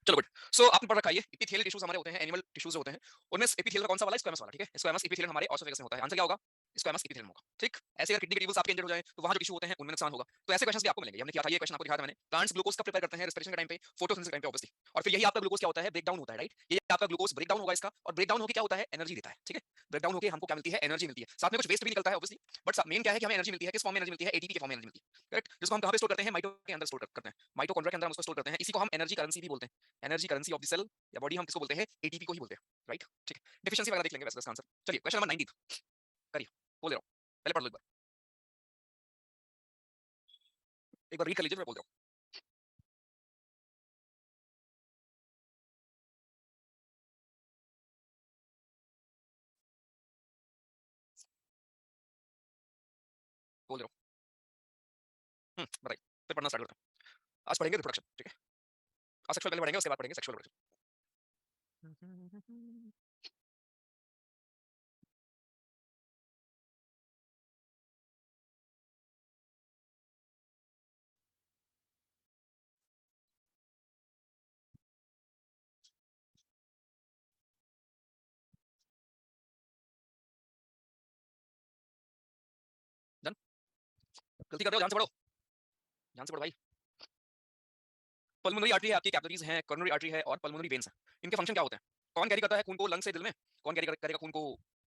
चलो गुड। सो आपने पढ़ रखा है ये एपिथेलियल टिश्यूज हमारे होते हैं, एनिमल टिश्यूज जो होते हैं, उनमें एपिथेलियल का कौन सा वाला? स्क्वैमस वाला, ठीक है? स्क्वैमस एपिथेलियल हमारे ऑसोफेगस में होता है। आंसर क्या होगा? स्क्वैमस एपिथेलियम होगा, ठीक? ऐसे अगर किडनी के ट्यूब्स आपके इंजर्ड हो जाए तो वहां जो टिश्यू होते हैं उनमें नुकसान होगा। तो ऐसे क्वेश्चंस भी आपको मिलेंगे। हमने किया था ये क्वेश्चन, आपको दिखाया था मैंने। प्लांट्स ग्लूकोज कब प्रिपेयर करते हैं? रेस्पिरेशन के टाइम पे, फोटोसिंथेसिस के टाइम पे ऑब्वियसली। और फिर यही आपका ग्लूकोज क्या होता है? ब्रेक डाउन होता है, राइट? ये आपका ग्लूकोज ब्रेक डाउन होगा इसका, और ब्रेक डाउन होके क्या होता है? एनर्जी देता है, ठीक है? ब्रेक डाउन होके हमको क्या मिलती है? एनर्जी मिलती है। साथ में कुछ वेस्ट भी निकलता है ऑब्वियसली, बट मेन क्या है कि हमें एनर्जी मिलती है। किस फॉर्म में एनर्जी मिलती है? एटीपी के फॉर्म में एनर्जी मिलती है, करेक्ट? जिसको हम कहां पे स्टोर करते हैं? माइटो के अंदर स्टोर करते हैं। माइटोकॉन्ड्रिया के अंदर हम उसको स्टोर करते हैं। इसी को हम एनर्जी करेंसी भी बोलते हैं। Energy currency of the cell या बॉडी हम किसको बोलते हैं? एटीपी को ही बोलते हैं, राइट? ठीक है, डिफिशिएंसी वगैरह देख लेंगे वैसे इसका आंसर। चलिए क्वेश्चन नंबर 19 करिए, बोल दे रहा हूं, पहले पढ़ लो एक बार रीड कर लीजिए, फिर बोल दे रहा हूं, बोल दे रहा हूं। बताइए, फिर पढ़ना स्टार्ट करते हैं। आज पढ़ेंगे रिप्रोडक्शन, ठीक है? आज सेक्सुअल पहले पढ़ेंगे, उसके बाद पढ़ेंगे सेक्सुअल रिप्रोडक्शन। डन? गलती कर रहे हो, ध्यान से पढ़ो, ध्यान से पढ़ो भाई। पल्मोनरी आर्टरी है आपकी, कैपिलरीज हैं, कोरोनरी आर्टरी है और पल्मोनरी वेन्स हैं। इनके फंक्शन क्या होते हैं? कौन कैरी करता है खून को लंग से दिल में? कौन कैरी करेगा खून को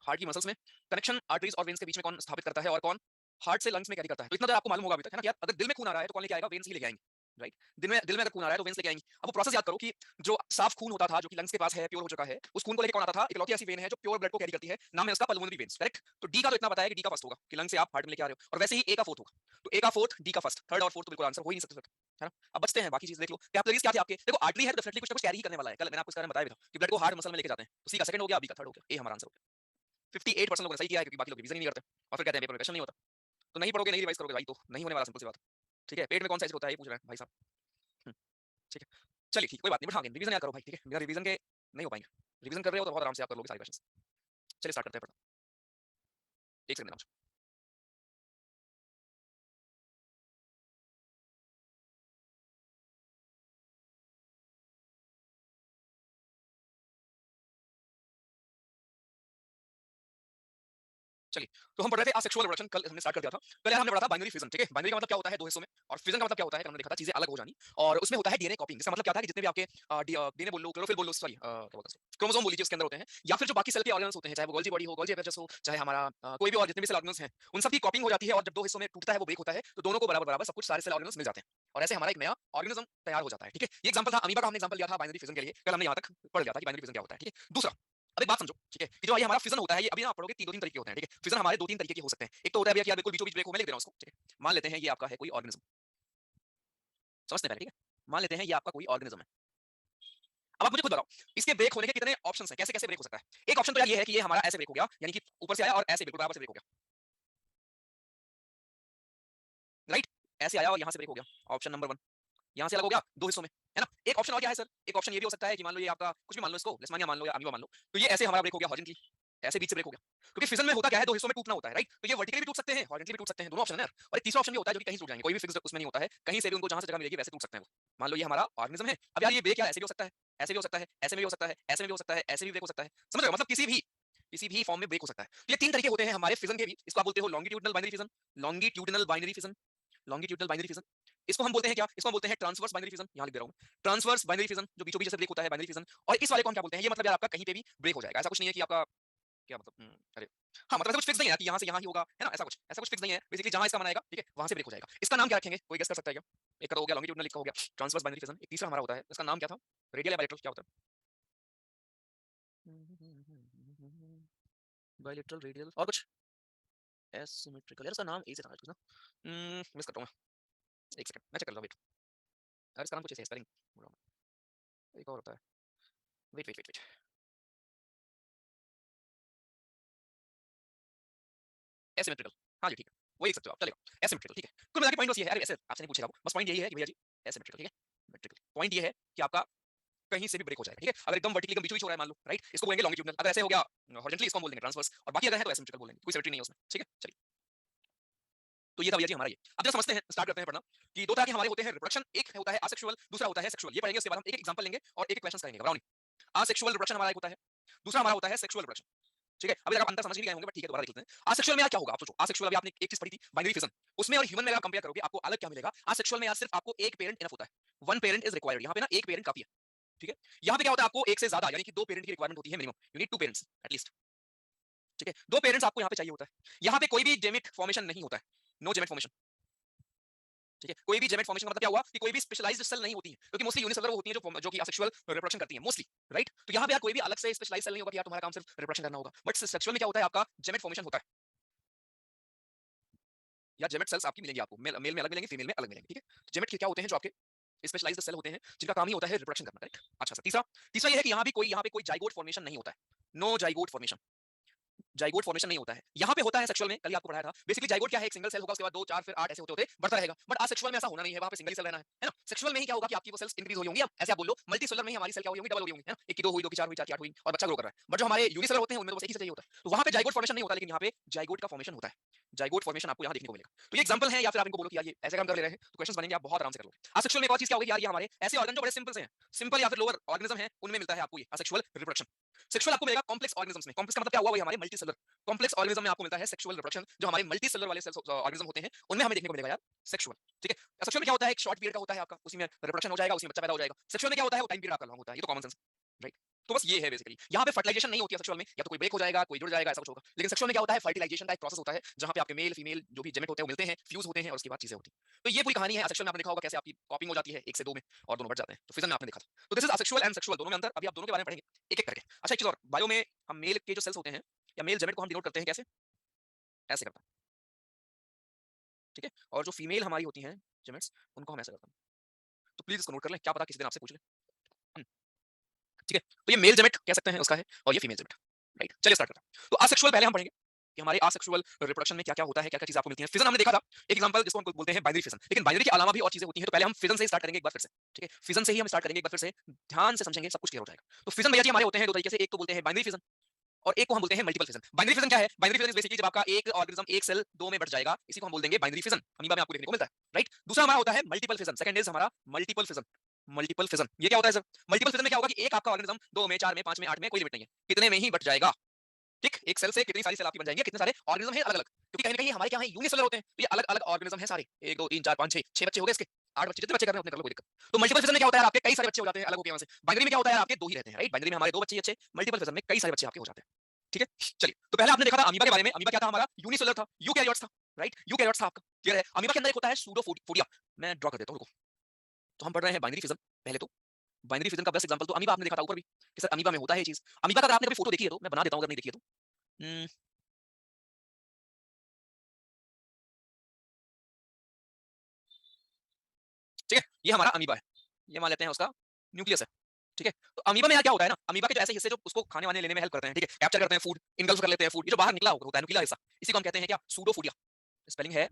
हार्ट की मसल्स में? कनेक्शन आर्टरीज और वेन्स के बीच में कौन स्थापित करता है, और कौन हार्ट से लंग्स में कैरी करता है? तो इतना तो आपको मालूम होगा अभी तक, है ना? कि यार अगर दिल में खून आ रहा है तो कौन लेके आएगा? वेन्स ही लेके आएंगे, राइट? दिल में अगर खून आ रहा है तो वेन्स लेके आएंगी। अब वो प्रोसेस याद करो कि जो साफ खून होता था, जो कि लंग्स के पास है, प्योर हो चुका है, उस खून को लेके कौन आता था? इकलौती ऐसी वेन है जो प्योर ब्लड को कैरी करती है, नाम है उसका पल्मोनरी वेन्स, करेक्ट? तो डी का तो इतना पता है कि डी का फर्स्ट होगा कि लंग से आप हार्ट में लेके आ रहे हो, और वैसे ही ए का फोर्थ होगा। तो ए का फोर्थ, डी का फर्स्ट, थर्ड और फोर्थ तो बिल्कुल आंसर हो ही नहीं सकते, है ना? अब बचते हैं बाकी चीज देख लो। कैपिलरीज क्या थे आपके? देखो आर्टरी है तो डेफिनेटली कुछ ना कुछ कैरी ही करने वाला है। कल मैंने आपको इसके बारे में बताया भी था कि ब्लड को हार्ट मसल में लेके जाते हैं। तो सी का सेकंड हो गया, बी का थर्ड हो गया, ए हमारा आंसर हो गया। 58% लोगों ने सही किया है, क्योंकि बाकी लोग रिवीजन ही नहीं करते और फिर कहते हैं पेपर में क्वेश्चन नहीं होता। तो नहीं पढ़ोगे, नहीं रिवाइज करोगे भाई, तो नहीं होने वाला, सिंपल सी बात। ठीक है, पेट में कौन सा एसिड होता है ये पूछ रहे हैं भाई साहब। हम्म, ठीक है, चलिए ठीक, कोई बात नहीं, बट हाँ रिवीजन याद करो भाई, ठीक है? बिना रिवीजन के नहीं हो पाएंगे। रिवीजन कर रहे हो तो बहुत आराम से आप कर लोगे सारे क्वेश्चन। चलिए स्टार्ट करते हैं पढ़ना। एक सेकंड देना। चलिए, तो हम पढ़ रहे थे असेक्सुअल रिप्रोडक्शन, कल हमने स्टार्ट कर दिया था। कल यार हमने पढ़ा था बाइनरी फिजन, ठीक है? बाइनरी का मतलब क्या होता है? दो हिस्सों में। और फिजन का मतलब क्या होता है? कल हमने देखा था चीजें अलग हो जानी, और उसमें होता है डीएनए कॉपिंग। इसका मतलब क्या था कि जितने भी आपके डीएनए बोल लो, क्लोरोफिल बोल लो, सॉरी क्या बोलते हैं, क्रोमोसोम बोल लीजिए, उसके अंदर होते हैं, या फिर जो बाकी सेल के ऑर्गन्स होते हैं, चाहे वो गोल्जी बॉडी हो, गोल्जी एपेरेटस हो, चाहे हमारा कोई भी और जितने भी सेल ऑर्गन्स हैं, उन सब की कॉपिंग हो जाती है, और जब दो हिस्सों में टूटता है, वो ब्रेक होता है, तो दोनों को बराबर बराबर सब कुछ सारे सेल ऑर्गन्स मिल जाते हैं, और ऐसे हमारा एक नया ऑर्गेनिज्म तैयार हो जाता है, ठीक है? ये एग्जांपल था अमीबा का, हमने एग्जांपल लिया था बाइनरी फिजन के लिए। कल हमने यहाँ तक पढ़ लिया था कि बाइनरी फिजन क्या होता है, ठीक है? दूसरा, अब एक बात समझो, ठीक है? कि जो ये हमारा फिजन होता है, ये अभी ना आप पढ़ोगे, दो तीन तरीके होते हैं, ठीक है? फिजन हमारे दो तीन तरीके के हो सकते हैं। एक तो होता है भैया कि यार बिल्कुल बीचों बीच ब्रेक हो, मैं लिख दे रहा हूँ उसको, ठीक है? मान लेते हैं ये आपका है कोई ऑर्गेनिज्म, समझते हैं पहले, ठीक है? मान लेते हैं ये आपका कोई ऑर्गेनिज्म है। अब आप मुझे खुद बताओ, इसके ब्रेक होने के कितने ऑप्शंस हैं? कैसे कैसे ब्रेक हो सकता है? एक ऑप्शन तो यार ये है कि ये हमारा ऐसे ब्रेक हो गया, यानी कि ऊपर से आया और ऐसे बिल्कुल बराबर से ब्रेक हो गया, राइट? ऐसे आया और यहाँ से ब्रेक हो गया, ऑप्शन नंबर वन। यहाँ से अलग हो गया दो हिस्सों में, है ना? एक ऑप्शन और क्या है सर? एक ऑप्शन ये भी हो सकता है कि मान लो ये आपका कुछ भी मान लो, इसको लेस्मानिया मान लो या अमीबा मान लो, तो ये ऐसे हमारा ब्रेक हो गया हॉरिजॉन्टली, ऐसे बीच से ब्रेक हो गया। क्योंकि फिजन में होता क्या है? दो हिस्सों में टूटना होता है, राइट? तो ये वर्टिकली भी टूट सकते हैं, हॉरिजॉन्टली भी टूट सकते हैं, दोनों ऑप्शन है ना यार। और एक तीसरा ऑप्शन भी होता है जो कि कहीं से टूट जाएंगे, कोई भी फिक्स उसमें नहीं होता है, कहीं से भी उनको जहां से जगह मिलेगी वैसे टूट सकते हैं वो। मान लो ये हमारा ऑर्गेनिज्म है, अब यार ये ब्रेक यार ऐसे भी हो सकता है, ऐसे भी हो सकता है, ऐसे में भी हो सकता है, ऐसे में भी हो सकता है, ऐसे भी ब्रेक हो सकता है, समझ रहे हो? मतलब किसी भी फॉर्म में ब्रेक हो सकता है। तो ये तीन तरीके होते हैं हमारे फिजन के भी। इसको आप बोलते हो longitudinal binary fission, longitudinal binary fission, longitudinal binary fission. इसको हम बोलते हैं क्या? इसको हम बोलते हैं ट्रांसवर्स बाइनरी फिजन, यहां लिख दे रहा हूं, ट्रांसवर्स बाइनरी फिजन, जो बीचों बीच से ब्रेक होता है, बाइनरी फिजन। और इस वाले को हम क्या बोलते हैं? ये मतलब यार आपका कहीं पे भी ब्रेक हो जाएगा, ऐसा कुछ नहीं है कि आपका क्या मतलब, अरे हाँ, मतलब ऐसा कुछ फिक्स नहीं है कि यहाँ से यहाँ ही होगा, है ना? ऐसा कुछ फिक्स नहीं है, बेसिकली जहाँ इसका मन आएगा, ठीक है, वहां से ब्रेक हो जाएगा। इसका नाम क्या रखेंगे? कोई गेस कर सकता है क्या? एक का तो हो गया लॉन्गिट्यूडिनल, एक का हो गया ट्रांसवर्स बाइनरी फिजन, एक तीसरा हमारा होता है, इसका नाम क्या था? रेडियल या बायलैटरल, क्या होता है? बायलैटरल, रेडियल और कुछ एसिमेट्रिकल, यार इसका नाम ए से था कुछ ना, मिस कर रहा हूँ मैं, एक सेकंड मैं चेक कर रहा हूँ, वेट। यार इसका नाम कुछ ऐसे है, स्पेलिंग एक और होता है, wait wait wait wait, asymmetrical, हाँ जी ठीक है, वो लिख सकते हो आप, चलेगा एसिमेट्रिकल, ठीक है? कुल मिला के पॉइंट बस ये है, अरे ऐसे आपसे नहीं पूछेगा वो, बस पॉइंट यही है कि भैया जी एसिमेट्रिकल, ठीक है? मेट्रिकल पॉइंट ये है कि आपका कहीं से भी ब्रेक हो जाएगा, ठीक है? अगर एकदम वर्टिकली एकदम बीचों बीच हो रहा है मान लो, राइट, इसको बोलेंगे लॉन्गिट्यूडिनल। अगर ऐसे हो गया हॉरिजॉन्टली, इसको हम बोल देंगे ट्रांसवर्स, और बाकी अगर है तो एसिमेट्रिकल बोलेंगे, कोई सिमेट्री नहीं है उसमें, ठीक है? चलिए तो ये था भैया जी हमारा ये। अब जरा समझते हैं, स्टार्ट करते हैं पढ़ना कि दो तरह के हमारे होते हैं रिप्रोडक्शन, एक होता है असेक्सुअल, दूसरा होता है सेक्सुअल। ये पढ़ेंगे, उसके बाद हम एक एग्जांपल लेंगे और एक क्वेश्चंस करेंगे, घबराओ नहीं। असेक्सुअल रिप्रोडक्शन हमारा एक होता है, दूसरा हमारा होता है सेक्सुअल रिप्रोडक्शन। ठीक है, अभी तक आप अंतर समझ ही नहीं गए होंगे, बट ठीक है, दोबारा देख लेते हैं। असेक्सुअल में यार क्या होगा, आप सोचो। असेक्सुअल अभी आपने एक चीज पढ़ी थी, बाइनरी फिजन। उसमें और ह्यूमन में अगर कंपेयर करोगे, आपको अलग क्या मिलेगा? असेक्सुअल में यार सिर्फ आपको एक पेरेंट इनफ होता है, वन पेरेंट इज रिक्वायर्ड। यहाँ पे ना एक पेरेंट काफी है, ठीक है। यहाँ पे क्या होता है, आपको एक से ज्यादा यानी कि दो पेरेंट की रिक्वायरमेंट होती है minimum, you need two parents at least. ठीक है, दो पेरेंट्स आपको यहाँ पे चाहिए होता है। यहाँ पे कोई भी जेमेट फॉर्मेशन नहीं होता है, नो जेमेट फॉर्मेशन। ठीक है, कोई भी जेमेट फॉर्मेशन का मतलब क्या हुआ कि कोई भी स्पेशलाइज्ड सेल नहीं होती है, क्योंकि मोस्टली यूनिसेलुलर वो होती है जो कि असेक्सुअल रिप्रोडक्शन करती है मोस्टली, राइट। तो यहाँ पे यार कोई भी अलग से स्पेशलाइज्ड सेल नहीं होगा कि यार तुम्हारा काम सिर्फ रिप्रोडक्शन करना होगा। बट सेक्सुअल में क्या होता है, आपका जेमेट फॉर्मेशन होता है, या जेमेट सेल्स आपकी मिलेंगी आपको, मेल में अलग मिलेंगे, फीमेल में अलग मिलेंगे। ठीक है, जेमेट क्या होते हैं, जो आपके स्पेशलाइज्ड सेल होते हैं जिनका काम ही होता है रिप्रोडक्शन करना, राइट। अच्छा सर, तीसरा तीसरा ये है कि यहाँ पे कोई जाइगोट फॉर्मेशन नहीं होता है, no zygote formation. Zygote formation नहीं होता है। यहाँ पे होता है सेक्सुअल में, कल ही आपको पढ़ाया था। बेसिकली जाइगोट क्या है, एक सिंगल सेल होगा, उसके बाद 2 4 फिर 8 ऐसे होते होते बढ़ता रहेगा। बट असेक्सुअल में ऐसा होना नहीं है, वहां पे सिंगल ही सेल रहना है ना। सेक्सुअल में ही क्या होगा कि आपकी वो सेल्स इंक्रीज हुई होंगी, अब ऐसे आप बोल लो मल्टी सेलुलर में ही हमारी सेल क्या हुई होंगी, डबल हुई होंगी, है ना। एक की 2 हुई, 2 की 4 हुई, 4 की 8 हुई और बच्चा ग्रो कर रहा है। बट जो हमारे यूनिसेलुलर होते हैं उनमें तो बस एक ही से चाहिए होता है, तो वहां पे जाइगोट फॉर्मेशन नहीं होता, लेकिन यहाँ पे जाइगोट का फॉर्मेशन होता है। जाइगोट फॉर्मेशन आपको यहाँ देखने को मिलेगा। तो ये एग्जांपल है, या फिर आप इनको बोलो कि यार ये ऐसे काम कर ले रहे हैं, तो क्वेश्चंस बनेंगे, आप बहुत आराम से कर लोगे। असेक्सुअल में एक और चीज क्या होगी यार, ये हमारे ऐसे ऑर्गन जो बड़े सिंपल से हैं, सिंपल या फिर लोअर ऑर्गेनिज्म है, उनमें मिलता है आपको ये असेक्सुअल रिप्रोडक्शन। सेक्सुअल आपको मिलेगा कॉम्प्लेक्स ऑर्गेनिजम्स में। कॉम्प्लेक्स का मतलब क्या हुआ, वही हमारे मल्टी सेलुलर कॉम्प्लेक्स ऑर्गेनिज्म में आपको मिलता है सेक्सुअल रिप्रोडक्शन। जो हमारे मल्टी सेलुलर वाले सेल्स ऑर्गेनिज्म होते हैं उनमें हमें देखने को मिलेगा यार सेक्सुअल। ठीक है, सेक्सुअल में क्या होता है, एक शॉर्ट पीरियड का होता है आपका, उसी में रिप्रोडक्शन हो जाएगा, उसी में बच्चा पैदा हो जाएगा। सेक्सुअल में क्या होता है, वो टाइम पीरियड आपका लॉन्ग होता है, ये तो कॉमन सेंस, राइट। तो बस ये है बेसिकली, यहाँ पे फर्टिलाइजेशन नहीं होती है सेक्सुअल में, या तो कोई ब्रेक हो जाएगा, कोई जुड़ जाएगा, ऐसा कुछ होगा। लेकिन सेक्सुअल में क्या होता है, फर्टिलाइजेशन का एक प्रोसेस होता है, जहाँ पे आपके मेल फीमेल जो भी जेमेट होते हैं वो मिलते हैं, फ्यूज होते हैं और उसके बाद चीजें होती हैं। तो ये पूरी कहानी है। असेक्सुअल में आपने देखा होगा कैसे आपकी कॉपिंग हो जाती है 1 से 2 में और दोनों बढ़ जाते हैं। तो फिजन में आपने देखा था। तो this is asexual and sexual, दोनों में अंतर, अभी आप दोनों के बारे में पढ़ेंगे एक एक करके। अच्छा एक चीज और, बायो में हम मेल के जो सेल्स होते हैं या मेल जेमेट को हम डिनोट करते हैं कैसे, ऐसे करता है, ठीक है। और जो फीमेल हमारी होती हैं जेमेट्स, उनको हम ऐसे करते हैं। तो प्लीज इसको नोट कर लें, क्या पता किसी दिन आपसे पूछ ले। हम्म, ठीक है। तो ये मेल जेमेट कह सकते हैं उसका है, और ये फीमेल जेमेट, राइट। चलिए स्टार्ट करते हैं। तो असेक्सुअल पहले हम पढ़ेंगे कि हमारे असेक्सुअल रिप्रोडक्शन में क्या क्या होता है, क्या क्या चीजें आपको मिलती हैं। फिजन हमने देखा था, एक एग्जांपल जिसको हम बोलते हैं बाइनरी फिजन। लेकिन बाइनरी के अलावा भी और चीजें होती हैं, तो पहले हम फिजन से ही स्टार्ट करेंगे एक बार फिर से, ठीक है। फिजन से ही हम स्टार्ट करेंगे एक बार फिर से, ध्यान से समझेंगे, सब कुछ क्लियर हो जाएगा। तो फिजन भैया जी हमारे होते हैं दो तरीके से, एक तो बोलते हैं बाइनरी फिजन और एक को हम बोलते हैं मल्टीपल फिजन। बाइनरी फिजन क्या है, बाइनरी फिजन बेसिकली जब आपका एक ऑर्गेनिज्म एक सेल दो में बढ़ जाएगा, इसी को हम बोल देंगे बाइनरी फिजन। अमीबा में आपको देखने को मिलता है, राइट। दूसरा हमारा होता है मल्टीपल फिजन, सेकंड इज हमारा मल्टीपल फिजन। मल्टीपल फिजन ये क्या होता है सर, मल्टीपल फिजन में क्या होगा कि एक आपका ऑर्गेनिज्म 2 में 4 में 5 में 8 में कोई लिमिट नहीं है, कितने में ही बढ़ जाएगा। ठीक, एक सेल से कितनी सारी सेल आपकी बन जाएंगी, कितने सारे ऑर्गेनिज्म हैं अलग अलग, क्योंकि कहीं ना कहीं हमारे क्या है यूनिसेलुलर होते हैं, तो ये अलग अलग ऑर्गेनिज्म हैं सारे, 1 2 3 4 5 6 6 बच्चे हो गए इसके, 8 बच्चे, जितने बच्चे कर रहे हैं उतने कर लो, कोई दिक्कत। तो मल्टीपल फिजन में क्या होता है, आपके कई सारे बच्चे हो जाते हैं अलग होकर वहां से। बाइनरी में क्या होता है, आपके दो ही रहते हैं, राइट। बाइनरी में हमारे दो बच्चे ही अच्छे, मल्टीपल फिजन में कई सारे बच्चे आपके हो जाते हैं, ठीक है। चलिए, तो पहले आपने देखा था अमीबा के बारे में। अमीबा क्या था हमारा, यूनिसेलुलर था, यूकैरियोट्स था, राइट। यूकैरियोट्स था आपका, क्लियर है। अमीबा के अंदर एक होता है सूडोफोडिया, मैं ड्रॉ कर देता हूं, रुको। तो हम पढ़ रहे हैं बाइनरी फिजन पहले। तो बाइनरी फिजन का बेस्ट एग्जांपल तो अमीबा आपने देखा था ऊपर भी, कि सर अमीबा में होता है ये चीज। अमीबा का अगर आपने कभी फोटो देखी है तो मैं बना देता हूं, अगर नहीं देखी है तो। हम्म, ठीक है, ये हमारा अमीबा है, ये मान लेते हैं उसका न्यूक्लियस है, ठीक है। तो अमीबा में यार क्या होता है ना, अमीबा के जो ऐसे हिस्से जो उसको खाने वाने लेने में हेल्प करते हैं, ठीक है, कैप्चर करते हैं फूड, इनगल्फ कर लेते हैं फूड, ये जो बाहर निकला होता है न्यूक्लियर हिस्सा, इसी को हम कहते हैं क्या, सूडोफोडिया। स्पेलिंग है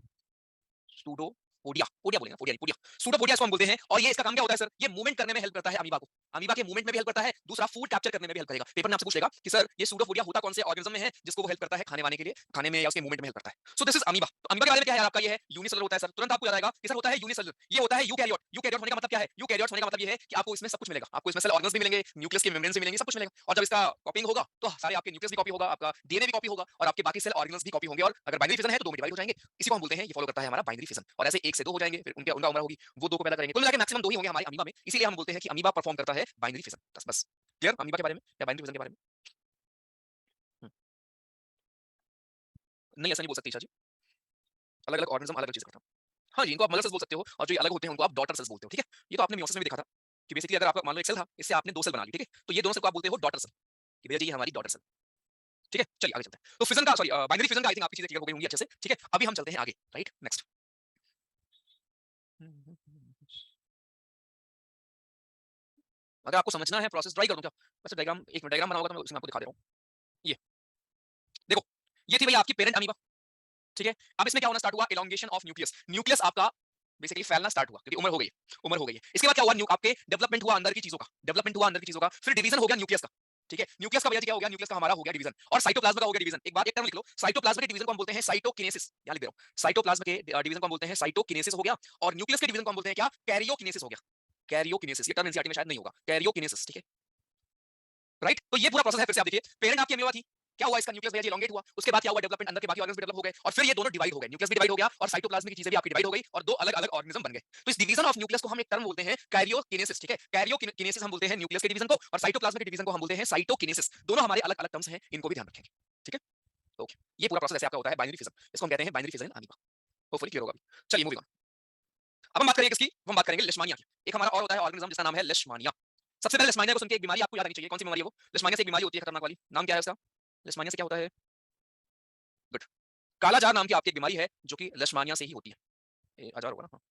सूडो पोडिया, पोडिया बोलेंगे, पोडिया नहीं, पोडिया। सूडोपोडिया इसको हम बोलते हैं, और ये इसका काम क्या होता है सर, ये मूवमेंट करने में हेल्प करता है अमीबा को। अमीबा के मूवमेंट में भी हेल्प करता है, दूसरा फूड कैप्चर करने में भी हेल्प करेगा। पेपर में आपसे पूछेगा कि सर ये सूडोपोडिया होता कौन से ऑर्गेनिज्म में है जिसको वो हेल्प करता है खाने वाने के लिए, खाने में या उसके मूवमेंट में हेल्प करता है। So this is amoeba. तो अमीबा के बारे में क्या है आपका, ये है यूनिसेलुलर होता है सर। तुरंत आपको याद आएगा कि सर होता है यूनिसेलुलर, ये होता है यूकैरियोट। यूकैरियोट होने का मतलब क्या है, यूकैरियोट होने का मतलब ये है कि आपको इसमें सब कुछ मिलेगा, आपको इसमें सेल ऑर्गन्स भी मिलेंगे, न्यूक्लियस के मेम्ब्रेन से मिलेंगे, सब कुछ मिलेगा। और जब इसका कॉपिंग होगा तो सारे आपके न्यूक्लियस भी कॉपी होगा, आपका डीएनए भी कॉपी होगा, और आपके बाकी सेल ऑर्गन्स भी कॉपी होंगे। और अगर बाइनरी फिजन है तो दो में डिवाइड हो जाएंगे, इसी को हम बोलते हैं, ये फॉलो करता है हमारा बाइनरी फिजन। और ऐसे 1 से 2 हो जाएंगे, फिर उनके उनका उम्र होगी, वो दो को पैदा करेंगे, कुल मिला के मैक्सिमम दो ही होंगे हमारे अमीबा में। इसीलिए हम बोलते हैं कि अमीबा परफॉर्म करता है बाइनरी फिजन। बस क्लियर अमीबा के बारे में या बाइनरी फिजन के बारे में। हम्म, नहीं ऐसा नहीं बोल सकते ईशा जी, अलग अलग ऑर्गेनिज्म अलग अलग चीज करता है। हाँ जी, इनको आप मदर सेल्स बोल सकते हो, और जो ये अलग होते हैं उनको आप डॉटर सेल्स बोलते हो, ठीक है। ये तो आपने मियोसिस में भी देखा था कि बेसिकली अगर आपका मान लो एक सेल था, इससे आपने दो सेल बना ली, ठीक है। तो ये दोनों सेल को आप बोलते हो डॉटर सेल, कि भैया जी ये हमारी डॉटर सेल, ठीक है। चलिए आगे चलते हैं। तो फिजन का सॉरी बाइनरी फिजन का आई थिंक आपकी चीजें क्लियर हो गई होंगी अच्छे से, ठीक है। अभी हम चलते हैं आगे, राइट नेक्स्ट। अगर आपको समझना है प्रोसेस, ट्राई कर दूं क्या, वैसे डायग्राम, एक मिनट डायग्राम बनाऊंगा तो मैं उसमें आपको दिखा दे रहा हूँ। ये देखो, ये थी भैया आपकी पेरेंट अमीबा, ठीक है। अब इसमें क्या होना स्टार्ट हुआ, एलोंगेशन ऑफ न्यूक्लियस। न्यूक्लियस आपका बेसिकली फैलना स्टार्ट हुआ, क्योंकि उम्र हो गई है, उम्र हो गई है। इसके बाद क्या हुआ, आपके डेवलपमेंट हुआ अंदर की चीजों का, डेवलपमेंट हुआ अंदर की चीजों का, फिर डिवीजन हो गया न्यूक्लियस का। ठीक है, न्यूक्लियस का भैया जी क्या हो गया, न्यूक्लियस का हमारा हो गया डिवीजन, और साइटोप्लाज्म का हो गया डिवीजन। एक बात एक टर्म लिख लो, साइटोप्लाज्म के डिवीजन को हम बोलते हैं साइटोकिनेसिस, यहां लिख दे रहा हूं, साइटोप्लाज्म के डिवीजन को हम बोलते हैं साइटोकिनेसिस हो गया, और न्यूक्लियस के डिवीजन को हम बोलते हैं क्या, कैरियोकिनेसिस हो गया। कैरियोकिनेसिस, ये टर्म एनसीईआरटी में शायद नहीं होगा, कैरियोकिनेसिस, ठीक है, राइट। तो ये पूरा प्रोसेस है, फिर से आप देखिए, पेरेंट आपकी अमीबा थी, क्या हुआ, इसका न्यूक्लियस भैया जी एलोंगेट हुआ, उसके बाद क्या हुआ, डेवलपमेंट, अंदर के बाकी ऑर्गन्स भी डेवलप हो गए, और फिर ये दोनों डिवाइड हो गए, न्यूक्लियस भी डिवाइड हो गया और साइटोप्लाज्म की चीजें भी आपकी डिवाइड हो गई, और दो अलग-अलग ऑर्गेनिज्म बन गए। तो इस डिवीजन ऑफ न्यूक्लियस को हम एक टर्म बोलते हैं कैरियोकिनेसिस, ठीक है, कैरियोकिनेसिस हम बोलते हैं न्यूक्लियस के डिवीजन को, और साइटोप्लाज्म के डिवीजन को हम बोलते हैं साइटोकिनेसिस। दोनों हमारे अलग-अलग टर्म्स हैं, इनको भी ध्यान रखेंगे, ठीक है। ओके, ये पूरा प्रोसेस ऐसे आपका होता है बाइनरी फिजन, इसको हम कहते हैं binary fission in amoeba. Hopefully clear होगा अभी। चलिए मूविंग ऑन। अब हम बात करेंगे किसकी, हम बात करेंगे लेशमानिया की। एक हमारा और होता है ऑर्गेनिज्म जिसका नाम है लेशमानिया। सबसे पहले लेशमानिया को सुन के एक बीमारी आपको याद आनी चाहिए, कौन सी बीमारी है वो, लेशमानिया से एक बीमारी होती है खतरनाक वाली, नाम क्या है उसका, लेशमानिया से क्या होता है, गुड, कालाजार नाम की आपकी एक बीमारी है जो कि लेशमानिया से ही होती है। आजार होगा ना, हाँ।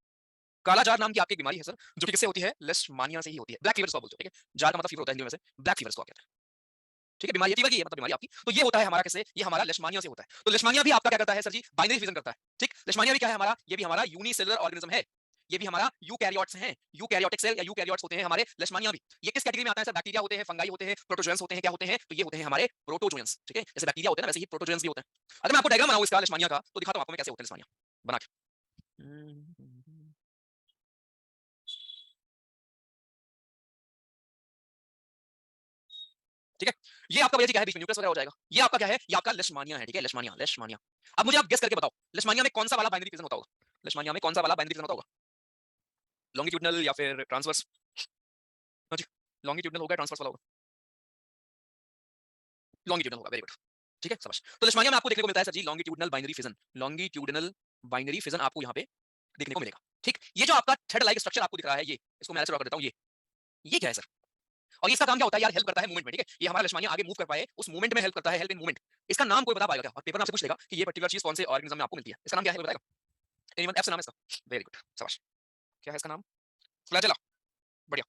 कालाजार नाम की आपकी एक बीमारी है सर, जो कि किससे होती है, लेशमानिया से ही होती है। ब्लैक फीवर इसको बोलते हैं, ठीक है, जार का मतलब फीवर होता है हिंदी में, से ब्लैक फीवर इसको आप कहते हैं, ठीक है, बीमारी फीवर की है, मतलब बीमारी आपकी। तो ये होता है हमारा कैसे, ये हमारा लेशमानिया से होता है। तो लेशमानिया भी आपका क्या करता है सर जी, बाइनरी फिजन करता है, ठीक। लेशमानिया भी क्या है हमारा, ये भी हमारा यूनिसेलुलर ऑर्गेनिज्म है, ये भी हमारा यूकैरियोट्स हैं, यूकैरियोटिक सेल या यूकैरियोट्स होते हैं हमारे लेशमानिया भी। ये किस कैटेगरी में आता है सर, बैक्टीरिया होते हैं, फंगाई होते हैं, प्रोटोजोएंस होते हैं, क्या होते हैं, तो ये होते हैं हमारे प्रोटोजोएंस, ठीक है, जैसे बैक्टीरिया होते हैं ना वैसे ही प्रोटोजोएंस भी होते हैं। अगर मैं आपको डायग्राम बनाऊं इसका लेशमानिया का, तो दिखाता हूं आपको मैं कैसे होता है लेशमानिया बना के। ठीक है, ये आपका भैया जी क्या है, बीच में न्यूक्लियस वगैरह हो जाएगा, ये आपका क्या है, ये आपका लेशमानिया है, ठीक है, लेशमानिया, लेशमानिया। अब मुझे आप गेस करके बताओ, लेशमानिया में कौन सा वाला बाइनरी फिजन होता होगा, लेशमानिया में कौन सा वाला बाइनरी फिजन होता होगा, लॉन्गिट्यूडनल या फिर ट्रांसवर्स, हाँ जी, लॉन्गिट्यूडनल होगा, ट्रांसवर्स वाला होगा, लॉन्गिट्यूडनल होगा, वेरी गुड, ठीक है, शाबाश। तो लेशमानिया में आपको देखने को मिलता है sir ji longitudinal binary fission, longitudinal binary fission आपको यहाँ पे देखने को मिलेगा, ठीक। ये जो आपका थ्रेड लाइक स्ट्रक्चर आपको दिख रहा है, ये इसको मैं ऐसे ड्रॉ कर देता हूँ, ये क्या है सर, और इसका काम क्या होता है यार, हेल्प करता है मूवमेंट में, ठीक है, ये हमारा लेशमानिया आगे मूव कर पाए उस मूवमेंट में हेल्प करता है, हेल्प इन मूवमेंट। इसका नाम कोई बता पाएगा क्या, और पेपर में आपसे पूछ लेगा कि ये पर्टिकुलर चीज कौन से ऑर्गेनिज्म में आपको मिलती है, इसका नाम क्या है, कोई बताएगा, एनीवन, एफ से नाम है इसका, वेरी गुड, शाबाश, क्या है इसका नाम, फ्लैजेला, बढ़िया,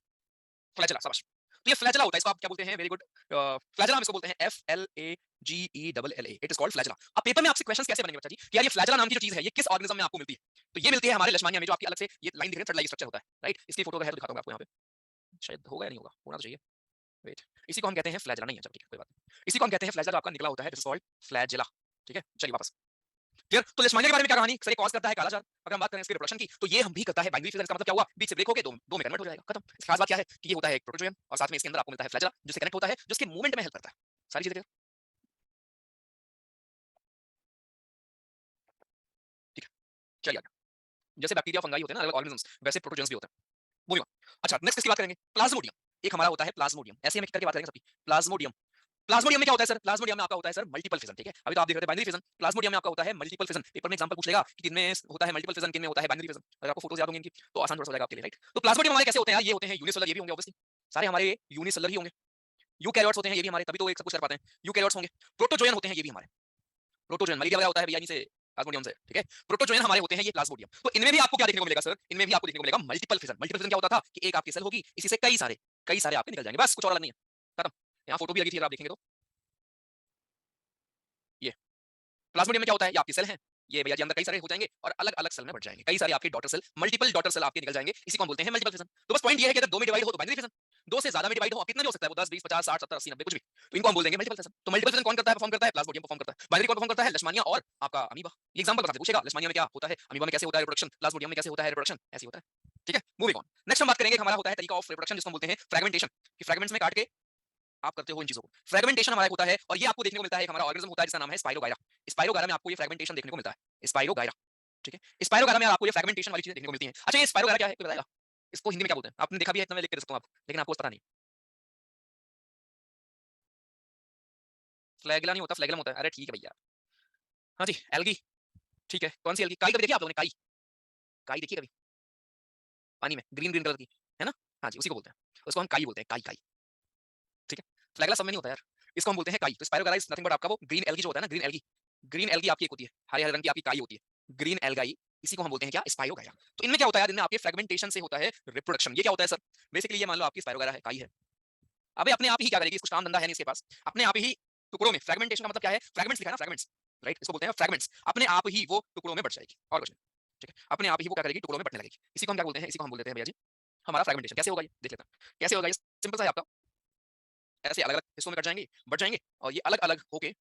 फ्लैजेला, शाबाश। तो ये फ्लैजेला होता है, इसको आप क्या बोलते हैं, वेरी गुड, फ्लैजेला हम इसको बोलते हैं, F L A G E double L A, it is called flagella. अब पेपर में आपसे क्वेश्चंस कैसे बनेंगे बच्चा जी, कि यार ये फ्लैजेला नाम की जो चीज है ये किस ऑर्गेनिज्म में आपको मिलती है, तो ये मिलती है हमारे लेशमानिया में, जो आपकी अलग से ये लाइन दिख रही है, थ्रेड लाइक स्ट्रक्चर होता है, राइट, इसकी फोटो है तो दिखाता हूं आपको यहाँ पे, शायद होगा या नहीं होगा, होना तो चाहिए, वेट, इसी को हम कहते हैं फ्लैजेला, नहीं है चलो ठीक है कोई बात नहीं, इसी को हम कहते हैं फ्लैजेला, आपका निकला होता है, दिस इज कॉल्ड फ्लैजेला, ठीक है, चलिए वापस, क्लियर। तो लेशमानिया के बारे में क्या कहानी, सर ये कॉज करता है कालाजार, अगर हम बात करें इसके रिप्रोडक्शन की, तो ये हम भी करता है बाइनरी फिजन, इसका मतलब क्या हुआ, बीच से ब्रेक हो गए, दो में कन्वर्ट हो जाएगा, खत्म। इसकी खास बात क्या है कि ये होता है एक प्रोटोजोयन, और साथ में इसके अंदर आपको मिलता है फ्लैजेला, जिससे कनेक्ट होता है, जिसके मूवमेंट में हेल्प करता है, सारी चीजें क्लियर, ठीक है, चलिए आगे। जैसे बैक्टीरिया फंगाई होते हैं ना अलग ऑर्गेनिजम्स, वैसे प्रोटोजोयंस भी होते हैं, मूविंग ऑन। अच्छा नेक्स्ट किसकी बात करेंगे, प्लाज्मोडियम, एक हमारा होता है प्लाज्मोडियम, ऐसे हम एक एक करके बात करेंगे सबकी, प्लाज्मोडियम। प्लाज्मोडियम में क्या होता है सर, प्लाज्मोडियम में आपका होता है सर मल्टीपल फिजन, ठीक है, अभी तो आप देख रहे थे बाइनरी फिजन, प्लाज्मोडियम में आपका होता है मल्टीपल फिजन। पेपर में एग्जांपल पूछ लेगा कि किन में होता है मल्टीपल फिजन, किन में होता है बाइनरी फिजन, अगर आपको फोटोज याद होंगी इनकी तो आसान थोड़ा सा हो जाएगा आपके लिए, राइट। तो प्लाज्मोडियम हमारे कैसे होते हैं यार, ये होते हैं यूनिसेलुलर, ये भी होंगे ऑब्वियसली, सारे हमारे यूनिसेलुलर ही होंगे, यूकैरियोट्स होते हैं ये भी हमारे, तभी तो एक सब कुछ कर पाते हैं, यूकैरियोट्स होंगे, प्रोटोजोयन होते हैं ये भी हमारे, प्रोटोजोयन मलेरिया वगैरह होता है भैया से प्लाज्मोडियम से, ठीक है, प्रोटोजोयन हमारे होते हैं ये प्लाज्मोडियम। तो इनमें भी आपको क्या देखने को मिलेगा सर, इनमें भी आपको देखने को मिलेगा मल्टीपल फिजन। मल्टीपल फिजन क्या होता था कि एक आपकी सेल होगी, इसी से कई सारे आपके निकल जाएंगे, बस कुछ और अलग नहीं है, खत्म। यहाँ फोटो भी लगी थी अगर आप देखेंगे तो, ये प्लाज्मोडियम में क्या होता है, ये आपकी सेल है, ये भैया जी अंदर कई सारे हो जाएंगे और अलग अलग सेल में बढ़ जाएंगे, कई सारे आपके daughter cell, multiple daughter cell आपके निकल जाएंगे, इसी को हम बोलते हैं मल्टीपल फिजन। तो बस पॉइंट ये है कि अगर दो में डिवाइड हो तो बाइनरी फिजन, दो से ज्यादा में डिवाइड हो, अब कितना भी हो सकता है वो 10 20 50 60 70 80 90 कुछ भी, तो इनको हम बोल देंगे मल्टीपल फिजन। तो मल्टीपल फिजन कौन करता है, परफॉर्म करता है, प्लाज्मोडियम परफॉर्म करता है, बाइनरी कौन परफॉर्म करता है, लेशमानिया और आपका अमीबा। ये एग्जांपल बता पूछेगा लेशमानिया में क्या होता है, अमीबा में कैसे होता है रिप्रोडक्शन, प्लाज्मोडियम में कैसे होता है रिप्रोडक्शन, ऐसे होता है, ठीक है, मूविंग ऑन। नेक्स्ट हम बात करेंगे हमारा होता है तरीका ऑफ रिप्रोडक्शन, जिसको हम बोलते हैं फ्रेगमेंटेशन, कि फ्रेगमेंट्स में काट के आप करते हो इन चीजों को, फ्रेगमेंटेशन हमारा होता है, और ये आपको देखने को मिलता है, एक हमारा ऑर्गेनिज्म होता है जिसका नाम है स्पाइरोगायरा। स्पाइरोगायरा में आपको ये फ्रेगमेंटेशन देखने को मिलता है, स्पाइरोगायरा, ठीक है, स्पाइरोगायरा में आपको ये फ्रेगमेंटेशन वाली चीजें देखने को मिलती हैं। अच्छा ये स्पाइरोगायरा क्या है, कोई बताएगा, इसको हिंदी में क्या बोलते हैं, आपने देखा भी है इतना, मैं लिख के दे सकता हूं आपको, लेकिन आपको पता नहीं, फ्लैगेला नहीं होता, फ्लैगेलम होता है, अरे ठीक है भैया, हाँ जी, एल्गी, ठीक है, कौन सी एल्गी, काई कभी देखी आप लोगों ने, काई, काई देखी कभी, पानी में ग्रीन ग्रीन कलर की, है ना, हाँ जी, उसी को बोलते हैं, उसको हम काई बोलते हैं, काई काई, ठीक है, फ्लैगेला सब में नहीं होता यार, इसको हम बोलते हैं काई। तो स्पाइरोगायरा इज नथिंग बट आपका वो ग्रीन एल्गी जो होता है ना, ग्रीन एल्गी, ग्रीन एल्गी आपकी एक होती है, हरे हरे रंग की आपकी काई होती है, ग्रीन एल्गाई, इसी को हम बोलते हैं क्या, स्पाइरोगायरा। तो इनमें क्या होता है यार, इनमें आपके फ्रेगमेंटेशन से होता है रिप्रोडक्शन। ये क्या होता है सर, बेसिकली ये मान लो आपकी स्पाइरोगायरा है, काई है, अबे अपने आप ही क्या करेगी, कुछ काम धंधा है नहीं इसके पास, अपने आप ही टुकड़ों में, फ्रेगमेंटेशन का मतलब क्या है, फ्रेगमेंट्स लिखा है ना, फ्रेगमेंट्स, राइट, इसको बोलते हैं फ्रेगमेंट्स, अपने आप ही वो टुकड़ों में बढ़ जाएगी, और कुछ नहीं, ठीक है, अपने आप ही वो क्या करेगी, टुकड़ों में बढ़ने लगेगी, इसी को हम क्या बोलते हैं, इसी को हम बोल देते हैं भैया जी हमारा फ्रेगमेंटेशन। कैसे होगा ये देख लेते हैं, कैसे होगा ये, सिंपल सा है आपका, ऐसे अलग अलग हिस्सों में कट जाएंगे, बढ़ जाएंगे, और ये अलग अलग होके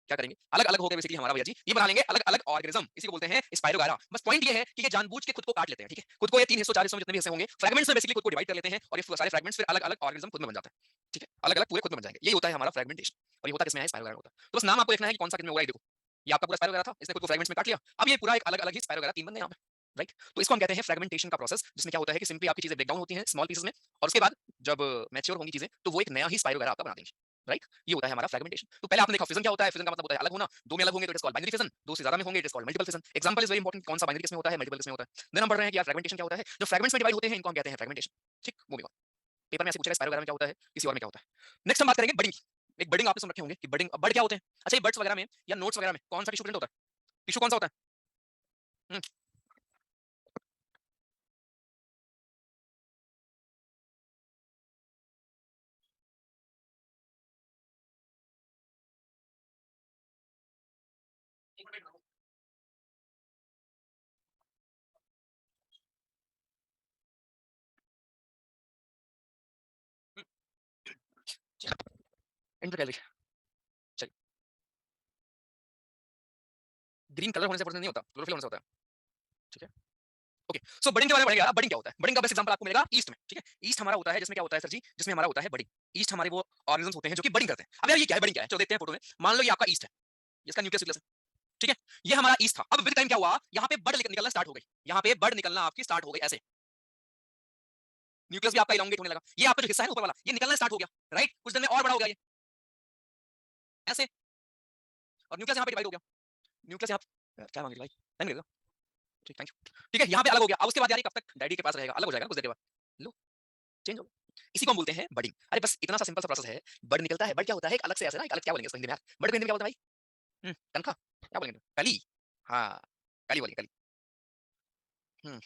क्या करेंगे, अलग अलग होकर बेसिकली हमारा भैया जी ये बना लेंगे अलग अलग ऑर्गेनिज्म, इसी को बोलते हैं स्पाइरोगायरा। बस पॉइंट ये है कि ये जानबूझ के खुद को काट लेते हैं, ठीक है, खुद को ये 3 हिस्सों 4 हिस्सों में जितने भी हिस्से होंगे फ्रैगमेंट्स में बेसिकली खुद को डिवाइड कर लेते हैं, और ये सारे फ्रैगमेंट्स फिर अलग अलग ऑर्गेनिज्म खुद में बन जाते हैं, ठीक है, अलग अलग पूरे खुद में बन जाएंगे। यही होता है हमारा फ्रैगमेंटेशन, और ये होता किसमें है, स्पाइरोगायरा होता है। तो बस नाम आपको देखना है कि कौन सा किसमें होगा। ये देखो, ये आपका पूरा स्पाइरोगायरा था, इसने खुद को फ्रैगमेंट्स में काट लिया, अब ये पूरा एक अलग अलग ही स्पाइरोगायरा 3 बनने यहाँ पे, राइट। तो इसको हम कहते हैं फ्रैगमेंटेशन का प्रोसेस, जिसमें क्या होता है कि सिंपली आपकी चीजें ब्रेक डाउन होती हैं स्मॉल पीसेस में, और उसके बाद जब मैच्योर होंगी चीजें तो वो एक नया ही स्पाइरोगायरा आपका बना देंगे, राइट। ये होता है हमारा फ्रैगमेंटेशन। तो पहले आपने देखा फिजन क्या होता है, फिजन का मतलब होता है अलग होना, दो में अलग होंगे तो it is called binary fission, दो से ज्यादा में होंगे it is called multiple fission. Example is very important, कौन सा बाइनरी किसमें होता है, मल्टीपल किसमें होता है। देन हम पढ़ रहे हैं कि यार फ्रैगमेंटेशन क्या होता है, जो फ्रैगमेंट्स में डिवाइड होते हैं इनको हम कहते हैं फ्रैगमेंटेशन, ठीक। मूविंग ऑन, पेपर में ऐसे पूछेगा स्पाइरोग्राम में क्या होता है, किसी और में क्या होता है। नेक्स्ट हम बात करेंगे बडिंग। एक बडिंग आपने सुन रखे होंगे कि बडिंग, बड क्या होते हैं। अच्छा, ये बर्ड्स वगैरह में या नोट्स वगैरह में कौन सा टिश्यू प्रिंट होता है, टिश्यू कौन सा होता है। हम्म, इंटरकैलरी, चलिए। ग्रीन कलर होने से नहीं होता, क्लोरोफिल होने से होता है, ठीक है। ओके, सो बडिंग के बारे में पढ़ेंगे। बडिंग क्या होता है, बडिंग का बेस्ट एग्जांपल आपको मिलेगा ईस्ट में, ठीक है। ईस्ट हमारा होता है जिसमें क्या होता है सर जी, जिसमें हमारा होता है बडिंग। ईस्ट हमारे वो ऑर्गेनिजम्स होते हैं जो कि बडिंग करते हैं। अब यार ये क्या है, बडिंग क्या है, चलो देखते हैं फोटो में। मान लो ये आपका ईस्ट है, इसका न्यूक्लियस, ठीक है। ये हमारा ईस्ट था। अब विद टाइम क्या हुआ, यहाँ पे बड निकलना स्टार्ट हो गई, यहाँ पे बड निकलना आपकी स्टार्ट हो गई ऐसे, न्यूक्लियस भी आपका इलोंगेट होने लगा, ये आपका जो हिस्सा है ऊपर वाला ये निकलना स्टार्ट हो गया, राइट। कुछ दिन में और बड़ा हो गया ये ऐसे, और न्यूक्लियस यहाँ पे डिवाइड हो गया। न्यूक्लियस यहाँ क्या मांग रही भाई, टाइम लगेगा, ठीक, थैंक यू, ठीक है। यहाँ पे अलग हो गया। अब उसके बाद यार कब तक डैडी के पास रहेगा, अलग हो जाएगा ना कुछ देर के बाद, लो चेंज हो गया। इसी को हम बोलते हैं बडिंग। अरे बस इतना सा सिंपल सा प्रोसेस है। बड निकलता है, बड क्या होता है, एक अलग से ऐसे ना, एक अलग क्या बोलेंगे इसको हिंदी में यार, बड को हिंदी में क्या बोलते हैं भाई, तनखा क्या बोलेंगे, कली, हाँ कली बोलिए कली। हम्म,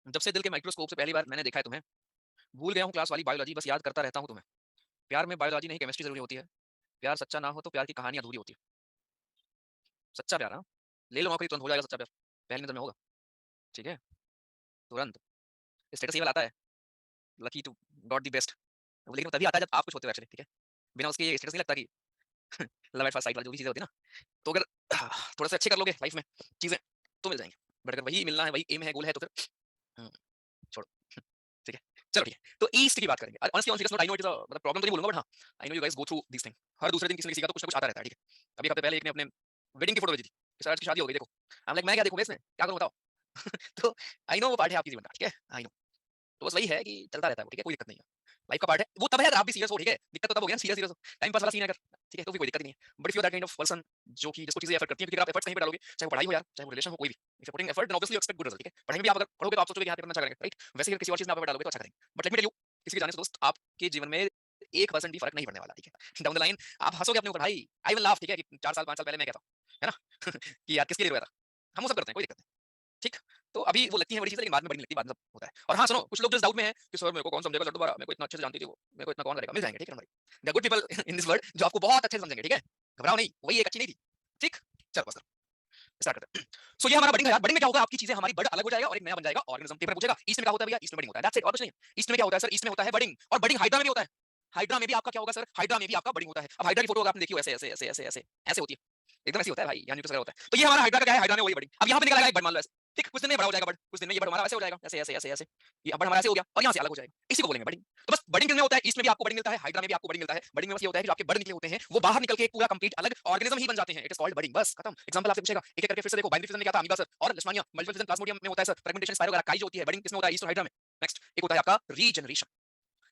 जब से दिल के माइक्रोस्कोप से पहली बार मैंने देखा है तुम्हें, भूल गया हूँ क्लास वाली बायोलॉजी, बस याद करता रहता हूँ तुम्हें। प्यार में बायोलॉजी नहीं केमिस्ट्री जरूरी होती है, प्यार सच्चा ना हो तो प्यार की कहानी अधूरी होती है। सच्चा प्यार, हाँ, ले लो नौकरी, तुरंत हो जाएगा सच्चा प्यार, पहली नजर में होगा, ठीक है, तुरंत। स्टेटस ये वाला आता है, lucky to got the best, लेकिन तभी आता है जब आप कुछ होते हो एक्चुअली, ठीक है। बिना उसके ये स्टेटस नहीं लगता कि लव एट फर्स्ट साइट वाली जो भी चीजें होती है ना, तो अगर थोड़ा सा अच्छे कर लोगे लाइफ में चीजें तो मिल जाएंगी, बट अगर वही मिलना है, वही एम है, गोल है, तो फिर हम्म, छोड़ो, ठीक है। चलो ठीक है, तो ईस्ट की बात करेंगे। Honestly on serious note, I know it is a मतलब प्रॉब्लम तो नहीं बोलूंगा, बट हाँ I know you guys go through this thing. हर दूसरे दिन किसी न किसी का तो कुछ ना कुछ आता रहता है, ठीक है। अभी हफ्ते पहले एक ने अपने वेडिंग की फोटो भेजी थी कि सर आज की शादी हो गई, देखो। आई एम लाइक मैं क्या देखूं इसमें, क्या करूं बताओ। तो आई नो वो पार्ट है आपकी जीवन का, ठीक है, आई नो। तो बस वही है कि चलता रहता है वो, ठीक है, कोई दिक्कत नहीं है, लाइफ का पार्ट है वो। तब है अगर आप भी सीरियस हो, ठीक है, दिक्कत तो तब हो गया सीरियस सीरियस हो, टाइम पास वाला सीन है अगर, ठीक है, तो भी कोई दिक्कत नहीं है। But if you are that kind of person जो कि जिसको चीजें एफर्ट करती है, क्योंकि अगर आप एफर्ट्स कहीं पे डालोगे, चाहे वो पढ़ाई हो यार, चाहे वो रिलेशन हो, कोई भी, if you putting effort then obviously you expect good result, ठीक है। पढ़ाई में भी आप अगर पढ़ोगे तो आप सोचोगे कि यहाँ पे करना अच्छा करेंगे, राइट। वैसे ही अगर किसी और चीज में आप एफर्ट डालोगे तो अच्छा करेंगे। But let me tell you, किसी के जाने से दोस्त आपके जीवन में 1% भी फर्क नहीं पड़ने वाला, ठीक है। डाउन द लाइन आप हंसोगे अपने ऊपर भाई, आई विल लाफ, ठीक है, कि 4 साल 5 साल पहले मैं कहता हूं, है ना, कि यार किसके लिए रोया था। हम वो सब करते हैं, कोई दिक्कत नहीं, ठीक। तो अभी वो लगती है बड़ी चीज़, लेकिन बाद में बड़ी नहीं लगती, बाद में सब होता है। और हाँ सुनो, कुछ लोग जिस डाउट में हैं कि सर मेरे को कौन समझेगा लड्डू बारा, मेरे को इतना अच्छे से जानती थी वो, मेरे को इतना कौन करेगा, मिल जाएंगे, ठीक है हमारे। There good people in this world जो आपको बहुत अच्छे से समझेंगे, ठीक है, घबराओ नहीं, वही एक अच्छी नहीं थी, ठीक। चलो बस स्टार्ट करते हैं। सो ये हमारा बडिंग है यार। बडिंग में क्या होगा, आपकी चीजें हमारी बड अलग हो जाएगा और एक नया बन जाएगा ऑर्गेनिज्म। पेपर पूछेगा ईस्ट में क्या होता है भैया, ईस्ट में बडिंग होता है, दैट्स इट, और कुछ नहीं है। ईस्ट में क्या होता है सर, ईस्ट में होता है बडिंग, और बडिंग हाइड्रा में भी होता है। हाइड्रा में भी आपका क्या होगा सर, हाइड्रा में भी आपका बडिंग होता है। अब हाइड्रा की फोटो अगर आपने देखी हो, ऐसे ऐसे ऐसे ऐसे ऐसे ऐसे होती है, एकदम ऐसे होता है भाई, यहाँ न्यूक्लियस होता है। तो ये हमारा हाइड्रा का क्या है, हाइड्रा में वही बडिंग। अब यहाँ पे निकल आएगा एक बड, मान लो ऐसे, ठीक, कुछ दिन में बड़ा हो जाएगा बड, कुछ दिन में ये बड हमारा ऐसे हो जाएगा, ऐसे ऐसे ऐसे ऐसे, ये बड हमारा ऐसे हो गया और यहाँ से अलग हो जाएगा, इसी को बोलेंगे बडिंग। तो बस बडिंग किसमें होता है, ईस्ट में भी आपको बडिंग मिलता है, हाइड्रा में भी आपको बडिंग मिलता है। बडिंग में बस ये होता है कि जो आपके बड निकले होते हैं वो बाहर निकल के एक पूरा कंप्लीट अलग ऑर्गेनिज्म ही बन जाते हैं, इट इज कॉल्ड बडिंग, बस खत्म। एग्जांपल आपसे पूछेगा एक एक करके फिर से देखो, बाइनरी फिजन में क्या था, अमीबा सर, और लिस्मानिया मल्टीपल फिजन प्लाज्मोडियम में होता है सर, फ्रेगमेंटेशन स्पाइरोगारा काई जो होती है, बडिंग किसमें होता है, ईस्ट और हाइड्रा में। नेक्स्ट एक होता है आपका रीजनरेशन।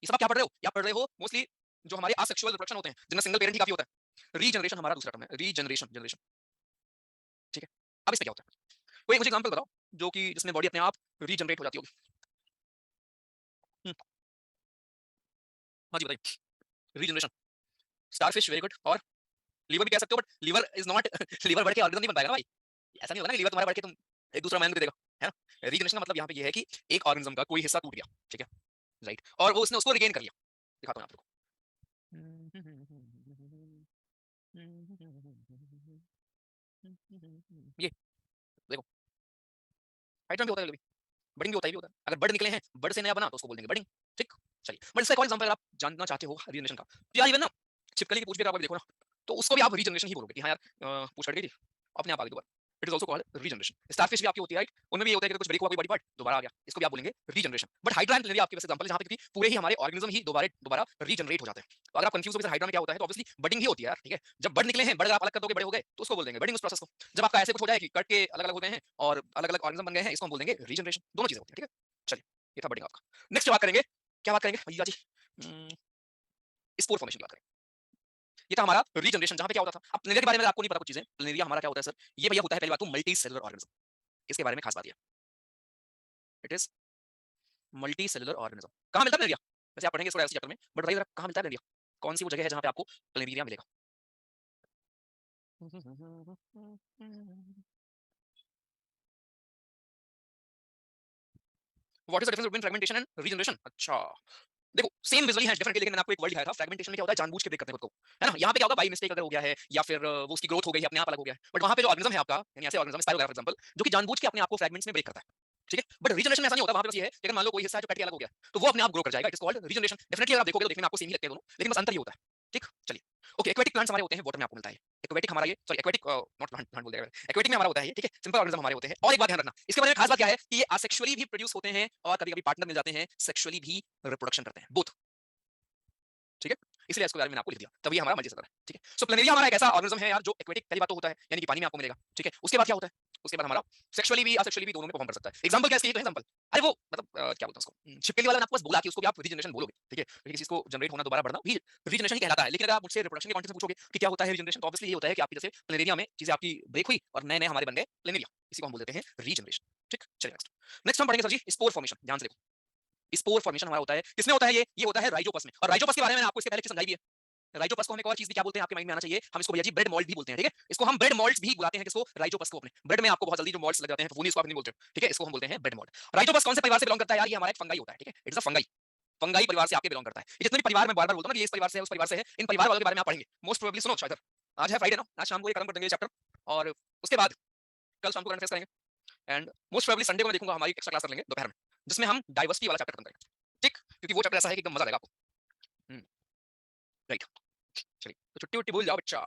ये सब आप क्या पढ़ रहे हो, या पढ़ रहे हो मोस्टली जो हमारे असेक्सुअल रिप्रोडक्शन होते हैं जिनमें सिंगल पेरेंट ही काफी होता है। रीजनरेशन हमारा दूसरा टर्म है, रीजनरेशन, जनरेशन, ठीक है। अब इसमें क्या होता है, कोई एक मुझे एग्जांपल बताओ जो कि जिसमें बॉडी अपने आप रीजनरेट हो जाती होगी। हम्म, हाँ जी बताइए। Regeneration, starfish, very good. और लीवर भी कह सकते हो, but liver is not liver बढ़ के ऑर्गेनिज्म नहीं बन पाएगा ना भाई, ऐसा नहीं होगा ना कि लीवर तुम्हारा बढ़ के तुम एक दूसरा मैन को दे देगा, है ना। रीजनरेशन का मतलब यहाँ पे ये है कि एक ऑर्गेनिज्म का कोई हिस्सा टूट गया, ठीक है, राइट, और वो उसने उसको रिगेन कर लिया। दिखाता हूँ आपको, ये देखो, हाइड्रोजन भी होता है, कभी बडिंग भी होता है, भी होता है। अगर बड निकले हैं, बड से नया बना तो उसको बोल देंगे बडिंग, ठीक। चलिए, बट इसका एक और एग्जांपल अगर आप जानना चाहते हो रीजनरेशन का, तो यार इवन ना छिपकली की पूंछ भी अगर आप देखो ना, तो उसको भी आप रीजनरेशन ही बोलोगे कि हाँ यार पूंछ हट गई थी, अपने आप आ गई दोबारा। It is also called regeneration. Starfish भी आपकी होती है राइट? उनमें भी ये होता है कि कुछ ब्रेक हुआ कोई बॉडी पार्ट दोबारा आ गया, इसको भी आप बोलेंगे regeneration. But hydra and planaria आपके वैसे एग्जांपल है जहाँ पे क्योंकि पूरे ही हमारे ऑर्गेनिज्म ही दोबारा दोबारा रीजनरेट हो जाते हैं। तो अगर आप कंफ्यूज हो कि हाइड्रा में क्या होता है, तो ऑब्वियसली बडिंग ही होती है यार, ठीक है? जब बड निकले हैं, बड अगर आप अलग कर दोगे बड़े हो गए, तो उसको बोल देंगे बडिंग उस प्रोसेस को। जब आपका ऐसे कुछ हो जाए कि कट के अलग-अलग हो गए हैं और अलग-अलग ऑर्गेनिज्म बन गए हैं, इसको हम बोल देंगे रीजनरेशन। दोनों चीजें होती हैं, ठीक है? चलिए, ये था बडिंग आपका। नेक्स्ट बात करेंगे, क्या बात करेंगे भैया जी? उम, स्पोर फॉर्मेशन की बात करेंगे। ये था हमारा रीजनरेशन जहाँ पे क्या होता था। अब प्लेनेरिया के बारे में आपको नहीं पता कुछ चीजें। प्लेनेरिया हमारा क्या होता है सर? ये भैया होता है पहली बात तो मल्टी सेलुलर ऑर्गेनिज्म। इसके बारे में खास बात ये it is multi cellular organism. कहाँ मिलता है प्लेनेरिया? वैसे आप पढ़ेंगे इसको इसी चैप्टर में, बट बताइए जरा कहाँ मिलता है प्लेनेरिया? कौन सी वो जगह है जहाँ पे आपको प्लेनेरिया मिलेगा? What is the difference between fragmentation and regeneration? अच्छा, देखो सेम विजुअली है डिफरेंटली, लेकिन मैंने आपको एक वर्ड दिखाया था। फ्रेगमेंटेशन में क्या होता है, जानबूझ के ब्रेक करते हैं खुद को, है ना? यहाँ पे क्या होगा, बाई मिस्टेक अगर हो गया है या फिर वो उसकी ग्रोथ हो गई है, अपने आप अलग हो गया है। बट वहाँ पे जो ऑर्गेनिज्म है आपका, यानी ऐसे ऑर्गेनिज्म स्पाइरो फॉर एग्जांपल, जो कि जानबूझ के अपने आप को फ्रेगमेंट्स में ब्रेक करता है, ठीक है? बट रीजनरेशन में ऐसा नहीं होता। वहाँ पे बस ये है कि अगर मान लो कोई हिस्सा है जो कट के अलग हो गया, तो वो अपने आप ग्रो कर जाएगा। It is called regeneration. Definitely अगर आप देखोगे तो देखने में आपको सेम ही लगते हैं दोनों, लेकिन बस अंतर ये होता है, ठीक? चलिए, ओके, एक्वेटिक प्लांट्स हमारे होते हैं, वाटर में आपको मिलता है। एक्वेटिक हमारा ये sorry aquatic not plant, plant बोल दिया मैंने। एक्वेटिक में हमारा होता है ये, ठीक है? सिंपल ऑर्गेनिज्म हमारे होते हैं। और एक बात ध्यान रखना, इसके बारे में खास बात क्या है कि ये असेक्सुअली भी प्रोड्यूस होते हैं और कभी-कभी पार्टनर मिल जाते हैं, सेक्सुअली भी रिप्रोडक्शन करते हैं, बोथ, ठीक है? इसलिए इसके बारे में मैंने आपको लिख दिया। तभी हमारा मल्टीसेलुलर है, ठीक है? सो प्लैनेरिया हमारा एक ऐसा ऑर्गेनिज्म है यार जो एक्वेटिक पहली बात तो होता है, यानी कि पानी में आपको मिलेगा, ठीक है? उसके बाद क्या होता है? उसके बाद हमारा सेक्सुअली भी असेक्सुअली भी दोनों में परफॉर्म कर सकता है। एग्जांपल क्या है इसके? ये तो है एग्जांपल। अरे वो मतलब क्या बोलते हैं उसको? छिपकली वाला मैंने आपको बस बोला कि उसको भी आप रीजनरेशन बोलोगे, ठीक है? क्योंकि किसी चीज़ को जनरेट होना, दोबारा बढ़ना भी रीजनरेशन ही कहलाता है। लेकिन अगर आप मुझसे रिप्रोडक्शन के कॉन्टेक्स्ट में पूछोगे कि क्या होता है रीजनरेशन, तो ऑब्वियसली ये होता है कि आपकी जैसे प्लैनेरिया में चीज़ें आपकी ब्रेक हुई और नए-नए हमारे बन गए प्लैनेरिया। इसी को हम बोल देते हैं रीजनरेशन, ठीक? चलिए नेक्स्ट। नेक्स्ट हम पढ़ेंगे सर जी स्पोर फॉर्मेशन। ध्यान से देखो। स्पोर फॉर्मेशन हमारा होता है, किसमें होता है ये होता है राइजोपस में। और राइजोपस के बारे में मैंने आपको इससे पहले समझाई भी है। राइजोपस को हम एक और चीज भी क्या बोलते हैं आपके माइंड में आना चाहिए, हम इसको भैया जी ब्रेड मोल्ड भी बोलते हैं, ठीक है? इसको हम ब्रेड मोल्ड्स भी बुलाते हैं, किसको? राइजोपस को। अपने ब्रेड में आपको बहुत जल्दी जो मोल्ड्स लग जाते हैं, फफूंदी, इसको आप नहीं बोलते, ठीक है? इसको हम बोलते हैं ब्रेड मोल्ड। राइजोपस कौन से परिवार से बिलोंग करता है यार? ये हमारा एक फंगाई होता है, ठीक है? It's a fungi. फंगाई परिवार से आपके बिलोंग करता है। ये जितने भी परिवार मैं बार-बार बोलता हूं ना कि ये इस परिवार से है, उस परिवार से है, इन परिवार वालों के बारे में आप पढ़ेंगे। मोस्ट प्रोबेबली सुनो अच्छा इधर, आज है फ्राइडे ना, आज शाम को ये खत्म कर देंगे ये चैप्टर और उसके बाद कल शाम को करंट अफेयर्स करेंगे एंड मोस्ट प्रोबेबली संडे को मैं देखूंगा हमारी एक्स्ट्रा क्लास कर लेंगे दोपहर में, जिसमें हम डाइवर्सिटी वाला चैप्टर खत्म करेंगे, ठीक? क्योंकि वो चैप्टर ऐसा है कि एकदम मजा आएगा आपको। हम्म, राइट। चलिए, तो छुट्टी-वुट्टी भूल जाओ बच्चा।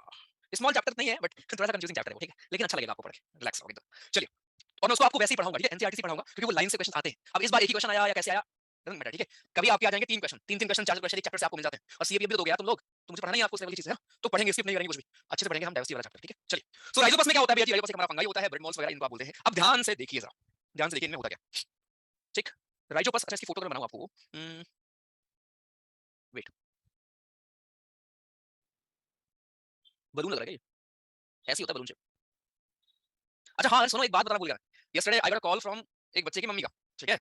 स्मॉल चैप्टर नहीं है बट थोड़ा-सा कंफ्यूजिंग चैप्टर है वो, ठीक है? लेकिन अच्छा लगेगा आपको पढ़ के, रिलैक्स रहोगे एकदम। चलिए, और मैं उसको आपको वैसे ही पढ़ाऊँगा, ठीक है? एनसीईआरटी से पढ़ाऊँगा क्योंकि वो लाइन से क्वेश्चन आते हैं। अब इस बार एक ही क्वेश्चन आया या कैसे आया, डज़न्ट मैटर, ठीक है? कभी आपके आ जाएँगे 3 क्वेश्चन, 3-3 क्वेश्चन, 4 क्वेश्चन एक चैप्टर से आपको मिल जाते हैं और सीएपीएफ भी तो दोगे यार तुम लोग। तो मुझे पढ़ाना ही है आपको उस लेवल की चीज़ें, है ना? तो पढ़ेंगे, स्किप नहीं करेंगे कुछ भी। अच्छे से पढ़ेंगे हम डाइवर्सिटी वाला चैप्टर, ठीक है? चलिए, सो राइजोपस में क्या होता है भैया जी? राइजोपस एक हमारा फंगाई होता है, ब्रेड मोल्स वगैरह इनको आप बोलते हैं। अब ध्यान से देखिए ज़रा, ध्यान से देखिए इनमें होता क्या, ठीक? राइजोपस, अच्छा इसकी फोटो अगर मैं बनाऊँ आपको, वेट, बलून लग रहा है क्या ये? ऐसे ही होता है बलून शेप। अच्छा हाँ, सुनो एक बात बताना भूल गया। Yesterday I got a call from एक बच्चे की मम्मी का, ठीक है?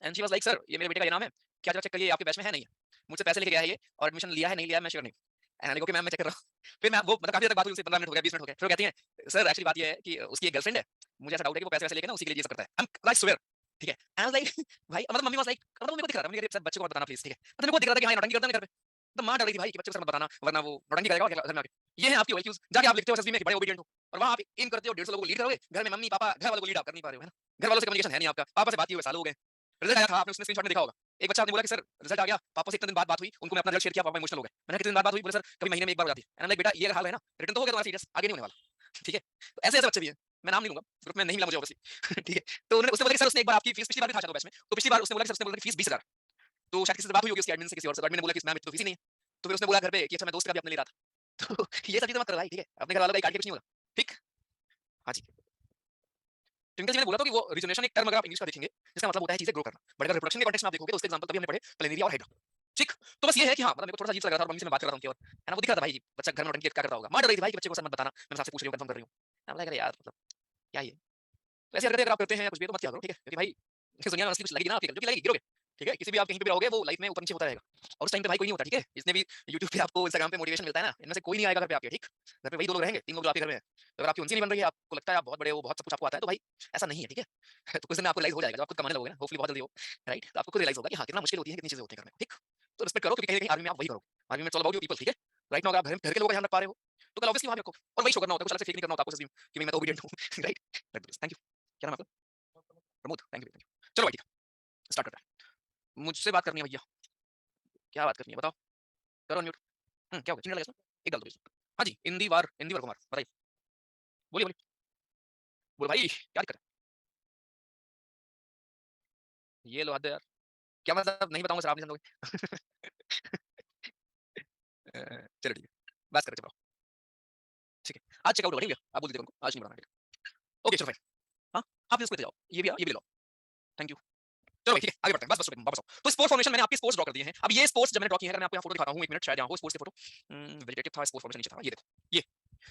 And she was like sir ये मेरे बेटे का ये नाम है, क्या ज़रा चेक करिए आपके बैच में है नहीं है? मुझसे पैसे लेके गया है ये और एडमिशन लिया है नहीं लिया है मैं श्योर नहीं। And I go okay ma'am मैं चेक कर रहा हूँ। फिर मैं वो मतलब काफ़ी देर तक बात हुई उससे 15 मिनट हो गए 20 मिनट हो गए। फिर वो कहती हैं सर एक्चुअली बात ये है कि उसकी एक गर्लफ्रेंड है, मुझे ऐसा डाउट है कि वो पैसे-वैसे लेके ना उसी के लिए ये सब करता है। आई स्वेयर, ठीक है? एंड आई वाज़ लाइक भाई मतलब मम्मी वाज़ लाइक मतलब मेरे को दिख रहा था, मैंने कहा सर बच्चे को मत बताना प्लीज़, ठीक है? मतलब मेरे को दिख रहा था कि हाँ ये नौटंकी करता है मेरे घर पे। तो माँ डर रही थी भाई कि बच्चे को सर मत बताना वरना वो नौटंकी करेगा और घर में आके। ये है आपकी वैल्यूज़, जाके आप लिखते हो एसएसबी में कि बड़े ओबीडिएंट हो और वहाँ आप एम करते हो 150 लोगों को लीड करोगे, घर में मम्मी-पापा घर वालों को लीड आप कर नहीं पा रहे हो, है ना? घर वालों से कम्युनिकेशन है नहीं आपका, पापा से बात किए हुए सालों हो गए। रिजल्ट आया था, आपने उसमें स्क्रीनशॉट में देखा होगा। एक बच्चा आपने बोला कि सर रिजल्ट आ गया, पापा से इतने दिन बाद बात हुई, उनको मैं अपना रिजल्ट शेयर किया, पापा इमोशनल हो गए। मैंने कहा कितने दिन बाद बात हुई? बोले सर कभी महीने में 1 बार हो जाती है। एंड आई एम लाइक बेटा ये अगर हाल है ना, रिटर्न तो हो गया तुम्हारा सीरियस, आगे नहीं होने वाला। ठीक है? तो ऐसे-ऐसे बच्चे भी हैं। मैं नाम नहीं लूँगा, ग्रुप में नहीं मिला मुझे ऑब्वियसली। ठीक है? तो उन्होंने उसने बोला कि सर उसने एक बार आपकी फीस पिछली बार भी था शायद वो बैच में, तो पिछली बार उसने बोला कि सर उसने बोला कि फीस 20,000। तो शायद किसी से बात हुई होगी उसकी एडमिन से किसी और से, तो एडमिन ने बोला कि मैम इतनी तो फीस ही नहीं है। तो फिर उसने बोला घर पे कि अच्छा मैं दोस्त का भी अपने ले रहा था। तो ये सब चीज़ें मत करो भाई, ठीक है? अपने घर वालों का ही काट के कुछ नहीं होगा। ठीक? हाँ जी। ट्विंकल जी मैंने बोला था कि वो रीजनरेशन एक टर्म अगर आप इंग्लिश का देखेंगे, जिसका मतलब होता है चीजें ग्रो करना। बट अगर रिप्रोडक्शन के कॉन्टेक्स्ट में आप देखोगे तो उसके एग्जांपल तभी हमने पढ़े प्लेनेरिया और हाइड्रा। ठीक? तो बस ये है कि हाँ, मतलब मेरे को थोड़ा-सा अजीब सा लग रहा था और मम्मी से मैं बात कर रहा था उनकी और है ना, वो दिख रहा था भाई बच्चा घर में नौटंकी क्या करता होगा। माँ डर रही थी भाई कि बच्चे को सर मत बताना, मैं आपसे पूछ रही हूँ, कंफर्म कर रही हूँ। मैं बोला अरे यार मतलब क्या ये? तो ऐसी हरकतें अगर आप करते हैं कुछ भी तो मत किया करो, ठीक है? क्योंकि भाई इस दुनिया में असली कुछ लगेगी ना आपकी, जो कि लगेगी, गिरोगे। ठीक है? किसी भी आप कहीं पे भी रहोगे वो लाइफ में ऊपर नीचे होता रहेगा। और उस टाइम पे भाई कोई नहीं होता, ठीक है? जितने भी यूट्यूब पे आपको इंस्टाग्राम पे मोटिवेशन मिलता है ना, इनमें से कोई नहीं आएगा घर पे आपके, ठीक? घर पे वही 2 लोग रहेंगे, 3 लोग जो आपके घर में हैं। तो अगर आपकी उनसे नहीं बन रही है, आपको लगता है आप बहुत बड़े हो, बहुत सब कुछ आपको आता है, तो भाई ऐसा नहीं है, ठीक है? तो कुछ दिन में आपको रियलाइज़ हो जाएगा, जब आप खुद कमाने लगोगे ना, होपफुली बहुत जल्दी हो, राइट? तो आपको खुद रियलाइज़ होगा कि हाँ, कितना मुश्किल होती है, कितनी चीज़ें होती हैं घर में, ठीक? तो रिस्पेक्ट करो क्योंकि कहीं न कहीं आर्मी में आप वही करोगे। आर्मी में it's all about you people, ठीक है? राइट नाउ अगर आप घर के लोगों का ध्यान रख पा रहे हो, तो कल ऑब्वियसली वहाँ भी रखो और वही शो करना होता है, कुछ अलग से फेक नहीं करना होता आपको सच में कि मैं तो ओबीडिएंट हूँ, राइट? Thank you. क्या नाम है आपका? Pramod, thank you, thank you. चलो भाई ठीक है, स्टार्ट करते हैं। मुझसे बात करनी है भैया। क्या बात करनी है बताओ, करो अनम्यूट। क्या हो गया, चिंगड़ा लगा इसमें? एक डाल दो इसमें। हाँ जी, इंदी वार कुमार बताइए, बोलिए बोलिए, बोलो भाई क्या दिक्कत है? ये लो हाथ दो यार। क्या मतलब नहीं बताऊंगा सर आप नहीं समझोगे। चलो ठीक है, बस करो चलो, ठीक है। आज चेकआउट होगा ठीक है, आप बोल दीजिए उनको आज नहीं बढ़ाना ठीक है। ओके चलो फाइन। हाँ, आप इसको लेते जाओ, ये भी ले लो, थैंक यू। चलो भाई ठीक है, आगे बढ़ते हैं, बस बस वापस आओ। तो स्पोर्ट्स फॉर्मेशन मैंने आपकी स्पोर्ट्स ड्रॉ कर दिए हैं। अब ये स्पोर्ट्स जब मैंने ड्रॉ किए हैं, अगर मैं आपको यहाँ फोटो दिखाता हूँ, एक मिनट शायद यहाँ हो स्पोर्ट्स की फोटो। वेजिटेटिव था, स्पोर्ट्स फॉर्मेशन नीचे था, ये देखो ये।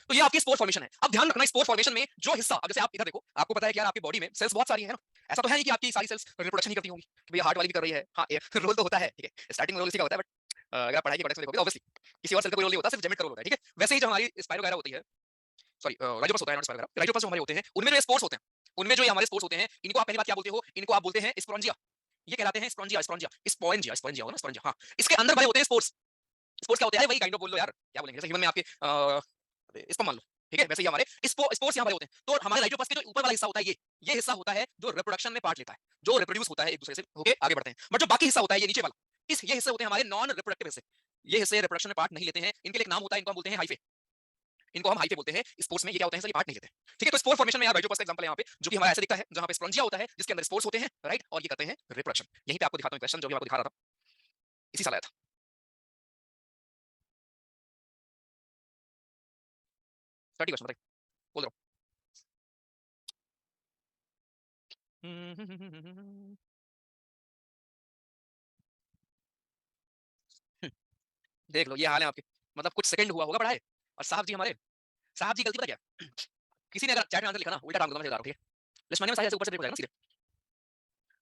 तो ये आपकी स्पोर्ट फॉर्मेशन है। अब ध्यान रखना स्पोर्ट फॉर्मेशन में जो हिस्सा, अब जैसे आप इधर देखो, आपको पता है कि यार आपकी बॉडी में सेल्स बहुत सारी है ना। ऐसा तो है नहीं कि आपकी सारी सेल्स रिप्रोडक्शन ही करती होंगी कि भैया हार्ट वाली भी कर रही है। हाँ रोल तो होता है, ठीक है, स्टार्टिंग में रोल इसी का होता है, बट अगर आप पढ़ाई के कॉन्टेक्स्ट में देखोगे ऑब्वियसली किसी और सेल का कोई रोल नहीं होता, सिर्फ जेमेट का रोल होता है, ठीक है। वैसे ही जो हमारी स्पाइरो वगैरह होती है, सॉरी राइजोपस होता है, नॉट स्पाइरो वगैरह, राइजोपस जो हमारे होते हैं उनमें जो स्पोर्ट्स होते हैं, उनमें जो ये हमारे स्पोर्ट्स होते हैं, इनको आप पहली बात क्या बोलते हो, इनको आप बोलते हैं स्पोरेंजिया। ये कहलाते हैं स्पोरेंजिया, स्पोरेंजिया स्पोरेंजिया स्पोरेंजिया होगा ना, स्पोरेंजिया। हाँ, इसके अंदर भरे होते हैं स्पोर्ट्स। स्पोर्ट्स क्या होते हैं वही काइंड ऑफ बोल लो यार, क्या बोलेंगे, जैसे ह्यूमन में आपके इसको मान लो, ठीक है, वैसे ही हमारे स्पोर्ट्स यहाँ भरे होते हैं। तो हमारे राइजोपस के जो ऊपर वाला हिस्सा होता है, ये हिस्सा होता है जो रिप्रोडक्शन में पार्ट लेता है, जो रिप्रोड्यूस होता है एक दूसरे से होके आगे बढ़ते हैं। बट जो बाकी हिस्सा होता है ये नीचे वाला, ये हिस्से होते हैं हमारे नॉन रिप्रोडक्टिव हिस्से। ये हिस्से रिप्रोडक्शन में पार्ट नहीं लेते हैं, इनके लिए एक नाम होता है, इनको हम बोलते हैं हाइफे। इनको हम हाइफे बोलते हैं। स्पोर्ट्स में ये क्या होते हैं, ये पार्ट नहीं लेते हैं, ठीक है। तो स्पोर्ट फॉर्मेशन में यार राइजोपस का एग्जांपल है यहाँ पे, जो कि हमारा ऐसे दिखता है, जहां पे स्पोरेंजिया होता है जिसके अंदर स्पोर्ट्स होते हैं, राइट, और ये करते हैं रिप्रोडक्शन। यहीं पे आपको दिखाता हूं क्वेश्चन जो भी आपको दिखा रहा था, इसी साल आया था। थर्टी क्वेश्चन बताइए, बोल रहा हूँ। देख लो ये हाल है आपके, मतलब कुछ सेकंड हुआ होगा पढ़ाए, और साहब जी हमारे, साहब जी गलती पता क्या है? किसी ने अगर चैट में आंसर लिखा ना, उल्टा डाल दूंगा मैं, बता रहा हूँ, ठीक है। लिस्ट मांगने में सारे ऐसे ऊपर से देखो जाएगा ना सीधे।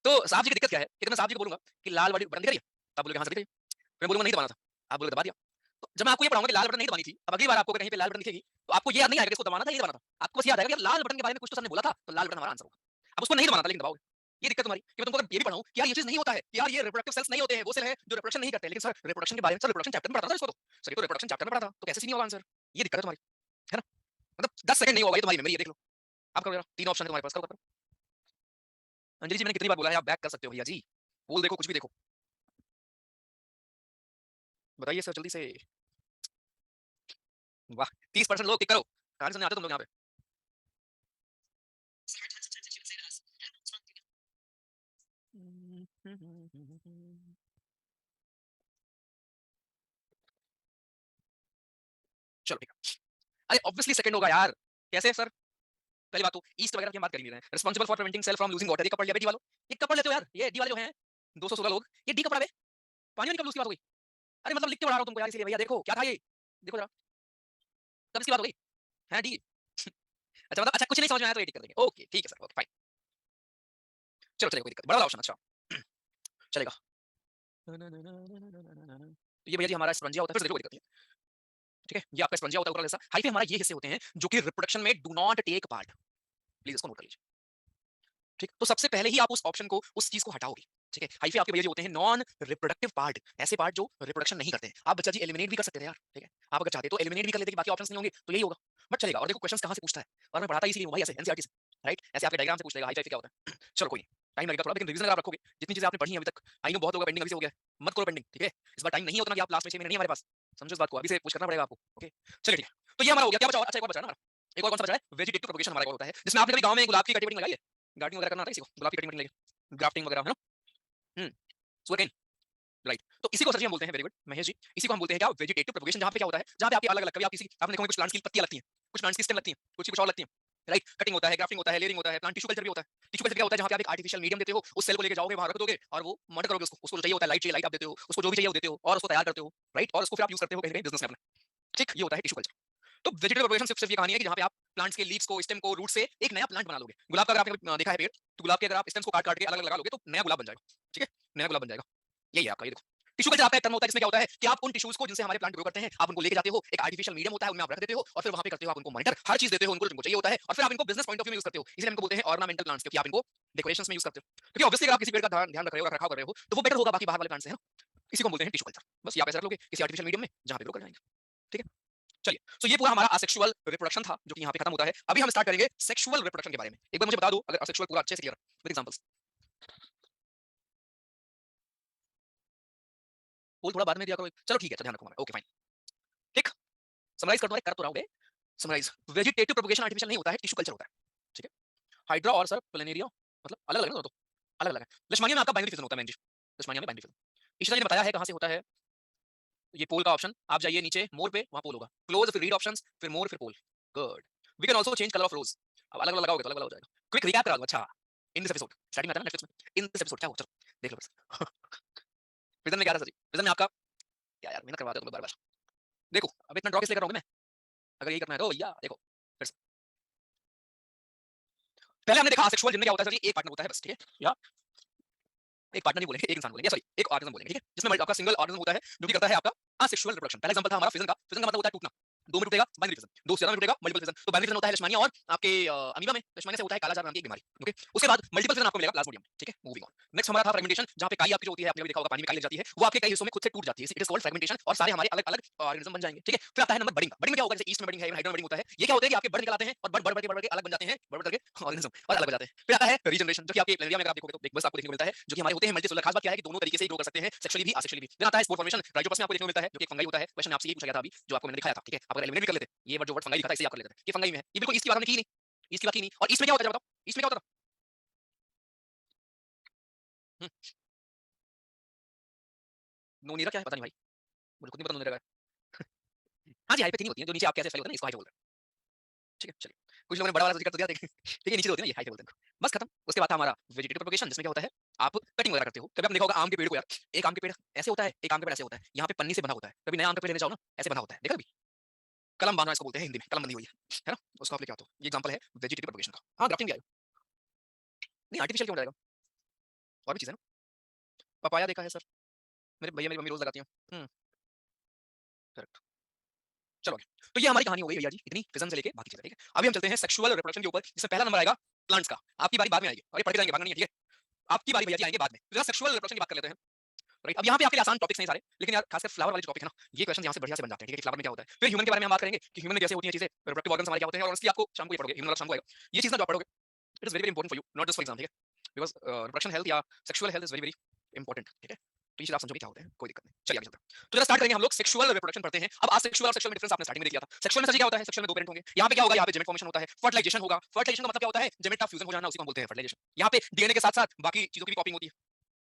तो साहब जी की दिक्कत क्या है कि मैं साहब जी को बोलूंगा कि लाल वाली बटन दिख रही है, तब बोलोगे हाँ सर दिख रही है, मैं बोलूंगा नहीं दबाना था, आप बोलोगे दबा दिया। तो जब मैं आपको ये पढ़ाऊंगा कि लाल बटन नहीं दबानी थी, अब अगली बार आपको कहीं पे लाल बटन दिखेगी, तो आपको ये याद नहीं आएगा कि इसको दबाना था, ये दबाना था, आपको बस याद आएगा कि लाल बटन के बारे में कुछ तो सर ने बोला था, तो लाल बटन हमारा आंसर होगा। अब उसको नहीं दबाना था लेकिन दबाओगे। ये दिक्कत तुम्हारी कि मैं तुमको अगर ये भी पढ़ाऊं कि यार ये चीज नहीं होता है कि यार ये रिप्रोडक्टिव सेल्स नहीं होते हैं, वो सेल है जो रिप्रोडक्शन नहीं करते, लेकिन सर रिप्रोडक्शन के बारे में सर रिप्रोडक्शन चैप्टर में पढ़ा था इसको, तो सर ये तो रिप्रोडक्शन चैप्टर में पढ़ा था, तो कैसे नहीं होगा आंसर। ये दिक्कत है तुम्हारी, है ना। मतलब 10 सेकंड नहीं होगा ये तुम्हारी मेमोरी, ये देख लो। आप करो जरा, तीन ऑप्शन है तुम्हारे पास, करो करो। अंजलि जी मैंने कितनी बार बोला है आप बैक कर सकते हो भैया जी, बोल देखो कुछ भी देखो, बताइए सर जल्दी से। वाह, 30% लोग टिक करो, कहानी सुनने आते हो तुम लोग यहाँ पे। चलो ठीक है, अरे ऑब्वियसली सेकंड होगा यार, कैसे सर। पहली बात तो ईस्ट वगैरह की हम बात कर ही नहीं रहे हैं, responsible for preventing cell from losing water, ये कपड़ लिया बे डी वालों, ये कपड़ लेते हो यार, ये डी वाले जो हैं 216 लोग, ये डी कपड़ा बे, पानी वाली कब लूज की बात हो गई। अरे मतलब लिख के पढ़ा रहा हूँ तुमको यार, इसलिए भैया देखो क्या था ये, देखो जरा, कब इसकी बात हो गई है डी। अच्छा मतलब अच्छा कुछ नहीं समझ में आया तो ये टिक कर देंगे, ओके ठीक है सर, ओके फाइन, चलो चलेगा, कोई दिक्कत बड़ा वाला ऑप्शन, अच्छा चलेगा। तो ये भैया जी हमारा स्पंजिया होता है, फिर से देखो कोई दिक्कत नहीं है, ठीक है। ये आपका स्पंजिया होता है ऊपर जैसा, हाइफे हमारा ये हिस्से होते हैं जो कि रिप्रोडक्शन में do not take part, please इसको नोट कर लीजिए, ठीक। तो सबसे पहले ही आप उस ऑप्शन को, उस चीज को हटाओगे, ठीक है। हाइफे आपके भैया जी होते हैं नॉन रिप्रोडक्टिव पार्ट, ऐसे पार्ट जो रिप्रोडक्शन नहीं करते हैं। आप बच्चा जी एलिमिनेट भी कर सकते थे यार, ठीक है, आप अगर चाहते तो एलिमिनेट भी कर लेते कि बाकी ऑप्शंस नहीं होंगे तो यही होगा, बट चलेगा। और देखो क्वेश्चंस कहां से पूछता है, और मैं पढ़ाता इसीलिए हूं भाई ऐसे एनसीईआरटी से, राइट, ऐसे आपके डायग्राम से पूछ लेगा हाइफे क्या होता है। चलो कोई टाइम लगेगा थोड़ा, लेकिन रिवीजन अगर आप रखोगे, जितनी चीजें आपने पढ़ी हैं अभी तक, आई नो बहुत होगा पेंडिंग, अभी से हो गया है, मत करो पेंडिंग, ठीक है। इस बार टाइम नहीं होता ना कि आप लास्ट में 6 महीने नहीं हमारे पास, समझो इस बात को, अभी से कुछ करना पड़ेगा आपको, ओके। चलिए ठीक है, तो ये हमारा हो गया, क्या बचा और, अच्छा एक और बचा ना हमारा, एक और कौन सा बचा है, वेजिटेटिव प्रोपगेशन हमारा होता है, जिसमें आपने कभी गांव में गुलाब की कटिंग लगाई है, गार्डनिंग वगैरह करना आता है किसी को, गुलाब की कटिंग लगी, ग्राफ्टिंग वगैरह, है ना। Sugarcane, right. तो इसी को सर जी हम बोलते हैं, वेरी गुड महेश जी, इसी को हम बोलते हैं क्या, वेजिटेटिव प्रोपगेशन, जहाँ पे क्या होता है, जहाँ पे आपकी अलग अलग, कभी आप किसी, आपने देखा कुछ प्लांट्स की पत्तियां लगती हैं, कुछ प्लांट्स की स्टेम लगती हैं, कुछ और लगती हैं, राइट। कटिंग होता है, ग्राफ्टिंग होता है, लेयरिंग होता है, प्लांट टिश्यू कल्चर भी होता है। टिश्यू कल्चर क्या होता है, जहाँ पे आप एक आर्टिफिशियल मीडियम देते हो, उस सेल को लेके जाओगे, वहां रख दोगे और वो मर्डर करोगे उसको, उसको चाहिए होता है लाइट, चाहिए लाइट आप देते हो उसको, जो भी चाहिए वो देते हो और उसको तैयार करते हो, राइट, और उसको फिर आप यूज करते हो कहीं बिजनेस में अपने, ठीक, ये होता है टिश्यू कल्चर। तो वेजिटेटिव प्रोपगेशन सिर्फ ये कहानी है कि जहाँ पे आप प्लांट्स के लीव्स को, स्टेम को, रूट से एक नया प्लांट बना लोगे। गुलाब का अगर आपने देखा है पेड़, तो गुलाब के अगर आप स्टेम्स को काट काट के अलग अलग लगा लोगे तो नया गुलाब बन जाएगा, ठीक है, नया गुलाब बन जाएगा। यही है आपका, ये देखो टिश्यू कल्चर आपका एक टर्म होता है जिसमें क्या होता है कि आप उन टिश्यूज को जिनसे हमारे प्लांट ग्रो करते हैं, आप उनको लेके जाते हो, एक आर्टिफिशियल मीडियम होता है उनमें आप रख देते हो, और फिर वहां पे करते हो आप उनको मॉनिटर, हर चीज देते हो उनको, उनको चाहिए होता है, और फिर आप इनको बिजनेस पॉइंट ऑफ व्यू में यूज करते हो, इसलिए हमको बोलते हैं ऑर्नामेंटल प्लांट्स, क्योंकि आप इनको डेकोरेशंस में यूज करते हो, क्योंकि ऑब्वियसली अगर आप किसी पेड़ का ध्यान रख रहे हो, रखरखाव कर रहे हो, तो वो बेटर होगा बाकी बाहर वाले प्लांट से, है ना। इसी को बोलते हैं टिश्यू कल्चर, बस ये आप ऐसे रख लोगे किसी आर्टिफिशियल मीडियम में जहां पे ग्रो कर जाएंगे, ठीक है। चलिए, तो ये पूरा हमारा असेक्सुअल रिप्रोडक्शन था जो कि यहाँ पे खत्म होता है। अभी हम स्टार्ट करेंगे सेक्सुअल रिप्रोडक्शन के बारे में। एक बार मुझे बता दो अगर असेक्सुअल पूरा अच्छे से क्लियर विद एग्जांपल्स। पोल थोड़ा बाद में दिया करो, चलो ठीक है, तो ध्यान रखो हमारा, ओके फाइन, ठीक। समराइज कर दो, कर तो रहा हूँ, समराइज। वेजिटेटिव प्रोपगेशन आर्टिफिशियल नहीं होता है, टिश्यू कल्चर होता है, ठीक है। हाइड्रा और सर प्लेनेरिया मतलब अलग अलग है ना, तो अलग अलग है। लेशमानिया में आपका बाइनरी फिजन होता है मैन जी, लेशमानिया में बाइनरी फिजन। इस तरह ने बताया है कहां से होता है, ये पोल का ऑप्शन, आप जाइए नीचे मोर पे, वहां पोल होगा, क्लोज फिर रीड ऑप्शंस, फिर मोर, फिर poll, good. We can also change colour of rose, अब अलग अलग लगाओगे तो अलग अलग हो जाएगा। क्विक रिकैप करा दूं, अच्छा, इन दिस एपिसोड स्टार्टिंग में आता है ना नेटफ्लिक्स में, इन दिस एपिसोड क्या हुआ, चलो देख लो फिर विजन में क्या था सर जी, विजन में आपका क्या यार मेहनत करवा दो तुम्हें बार बार, देखो अब इतना ड्रॉ किस लिए कर रहा हूं मैं, अगर यही करना है तो या देखो फिर से। पहले हमने देखा सेक्सुअल जिनमें क्या होता है सर जी, एक पार्टनर होता है बस, ठीक है, या एक पार्टनर नहीं बोलेंगे, एक इंसान बोलेंगे, सॉरी एक ऑर्गेनिज्म बोलेंगे, ठीक है, जिसमें आपका सिंगल ऑर्गेनिज्म होता है जो कि करता है आपका असेक्सुअल रिप्रोडक्शन। पहला एग्जांपल था हमारा फिजन का, फिजन का मतलब होता है टूटना, दो में टूटेगा बाइनरी फिजन, दो से ज्यादा में टूटेगा मल्टीपल फिजन। तो बाइनरी फिजन होता है लेशमानिया और आपके अमीबा में लेशमानिया से होता है कालाजार नाम की एक बीमारी, ओके। उसके बाद मल्टीपल फिजन आपको मिलेगा प्लाज्मोडियम, ठीक है। मूविंग ऑन, नेक्स्ट हमारा था फ्रेगमेंटेशन, जहां पे काई आपकी जो होती है, आपने भी देखा होगा पानी में काई लग जाती है, वो आपके कई हिस्सों में खुद से टूट जाती है, इट इज कॉल्ड फ्रेगमेंटेशन, और सारे हमारे अलग अलग ऑर्गेनिज्म बन जाएंगे, ठीक है। फिर आता है नंबर बडिंग का, बडिंग में क्या होगा, जैसे ईस्ट में बडिंग है, हाइड्रा में बडिंग होता है, ये क्या होता है कि आपके बड निकल आते हैं और बड बढ़ बढ़ के अलग बन जाते हैं, बढ़ बढ़ करके ऑर्गेनिज्म और अलग हो जाते हैं। फिर आता है रीजनरेशन, जो कि आपके प्लेनेरिया में अगर आप देखोगे तो एक बस आपको देखने को मिलता है, जो कि हमारे होते हैं मल्टीसेलुलर। खास बात क्या है कि दोनों तरीके से ग्रो कर सकते हैं, सेक्सुअली भी असेक्सुअली भी। फिर आता है स्पोर फॉर्मेशन, राइजोपस में आपको देखने को मिलता है, जो कि एक फंगाई होता है। क्वेश्चन आपसे ये पूछा गया था अभी, जो आपको मैंने दिखाया था, ठीक है, आप अगर एलिमिनेट भी कर लेते, ये वर्ड जो वर्ड फंगाई लिखा था इसे आप कर लेते, ये फंगाई में है, ये बिल्कुल ईस्ट की बात हमने की नहीं, ईस्ट की बात की नहीं। और ईस्ट में क्या होता है बताओ, ईस्ट में क्या होता था, नोनीरा क्या है पता नहीं भाई, मुझे खुद नहीं पता नोनीरा का। हाँ जी, हाई पे तीन होती है, जो नीचे आपके ऐसे फैले होते हैं ना, इसको हाई बोलते हैं, ठीक है। चलिए, कुछ लोगों ने बड़ा वाला जिक्र तो दिया, देखिए ठीक है, नीचे होती है ना, ये हाई बोलते हैं, बस खत्म। उसके बाद था हमारा वेजिटेटिव प्रोपगेशन, जिसमें क्या होता है, आप कटिंग वगैरह करते हो। कभी आपने देखा होगा आम के पेड़ को, यार एक आम के पेड़ ऐसे होता है, एक आम के पेड़ ऐसे होता है, यहाँ पे पन्नी से बंधा होता है, कभी नया आम का पेड़ लेने जाओ ना, ऐसे बंधा होता है, देखा कभी, कलम बांधना इसको बोलते हैं हिंदी में, कलम बंधी हुई है ना, उसको आप लेके आते हो। ये एग्जांपल है वेजिटेटिव प्रोपगेशन का। हाँ, ग्राफ्टिंग भी आएगा, नहीं आर्टिफिशियल क्यों हो जाएगा, और भी चीजें ना, पपाया देखा है सर, मेरे भैया मेरी मम्मी रोज लगाती हैं, करेक्ट। चलो आगे। तो ये हमारी कहानी हो गई भैया जी, इतनी फिजन से लेके बाकी चीजें, ठीक है। अभी हम चलते हैं सेक्सुअल रिप्रोडक्शन के ऊपर, जिसमें पहला नंबर आएगा प्लांट्स का। आपकी बारी बाद में आएगी, और ये पढ़ के जाएंगे, भागना नहीं है, ठीक है। आपकी बारी भैया जी आएंगे बाद में, तो जरा सेक्सुअल रिप्रोडक्शन की बात कर लेते हैं, राइट। अब यहाँ पे आपके लिए आसान टॉपिक्स नहीं सारे, लेकिन यार खासकर फ्लावर वाले जो टॉपिक है ना, ये क्वेश्चन यहाँ से बढ़िया से बन जाते हैं, ठीक है, फ्लावर में क्या होता है। फिर ह्यूमन के बारे में हम बात करेंगे कि ह्यूमन में कैसे होती हैं चीजें, रिप्रोडक्टिव ऑर्गन्स हमारे क्या होते हैं, और उसकी आपको शाम को ये पढ़ोगे, ह्यूमन शाम को आएगा, ये चीज ना जो आप पढ़ोगे, it is very very important for you, not just for exam, ठीक है। बिकॉज रिप्रोडक्शन हेल्थ या sexual health is very very important, ठीक है। तो ये चीज आप समझोगे क्या होते हैं, कोई दिक्कत नहीं। चलिए आगे चलते हैं, तो जरा स्टार्ट करेंगे हम लोग, सेक्सुअल रिप्रोडक्शन पढ़ते हैं। अब आज सेक्सुअल और सेक्सुअल में डिफरेंस आपने स्टार्टिंग में दिया था। सेक्सुअल में सर क्या होता है, सेक्सुअल में दो पेरेंट होंगे, यहाँ पे क्या होगा, यहाँ पे जेमेट फॉर्मेशन होता है, फर्टिलाइजेशन होगा। फर्टिलाइजेशन का मतलब क्या होता है, जेमेट का फ्यूजन हो जाना, उसी को हम बोलते हैं फर्टिलाइजेशन। यहाँ पे डीएनए के साथ साथ बाकी चीजों की भी कॉपिंग होती है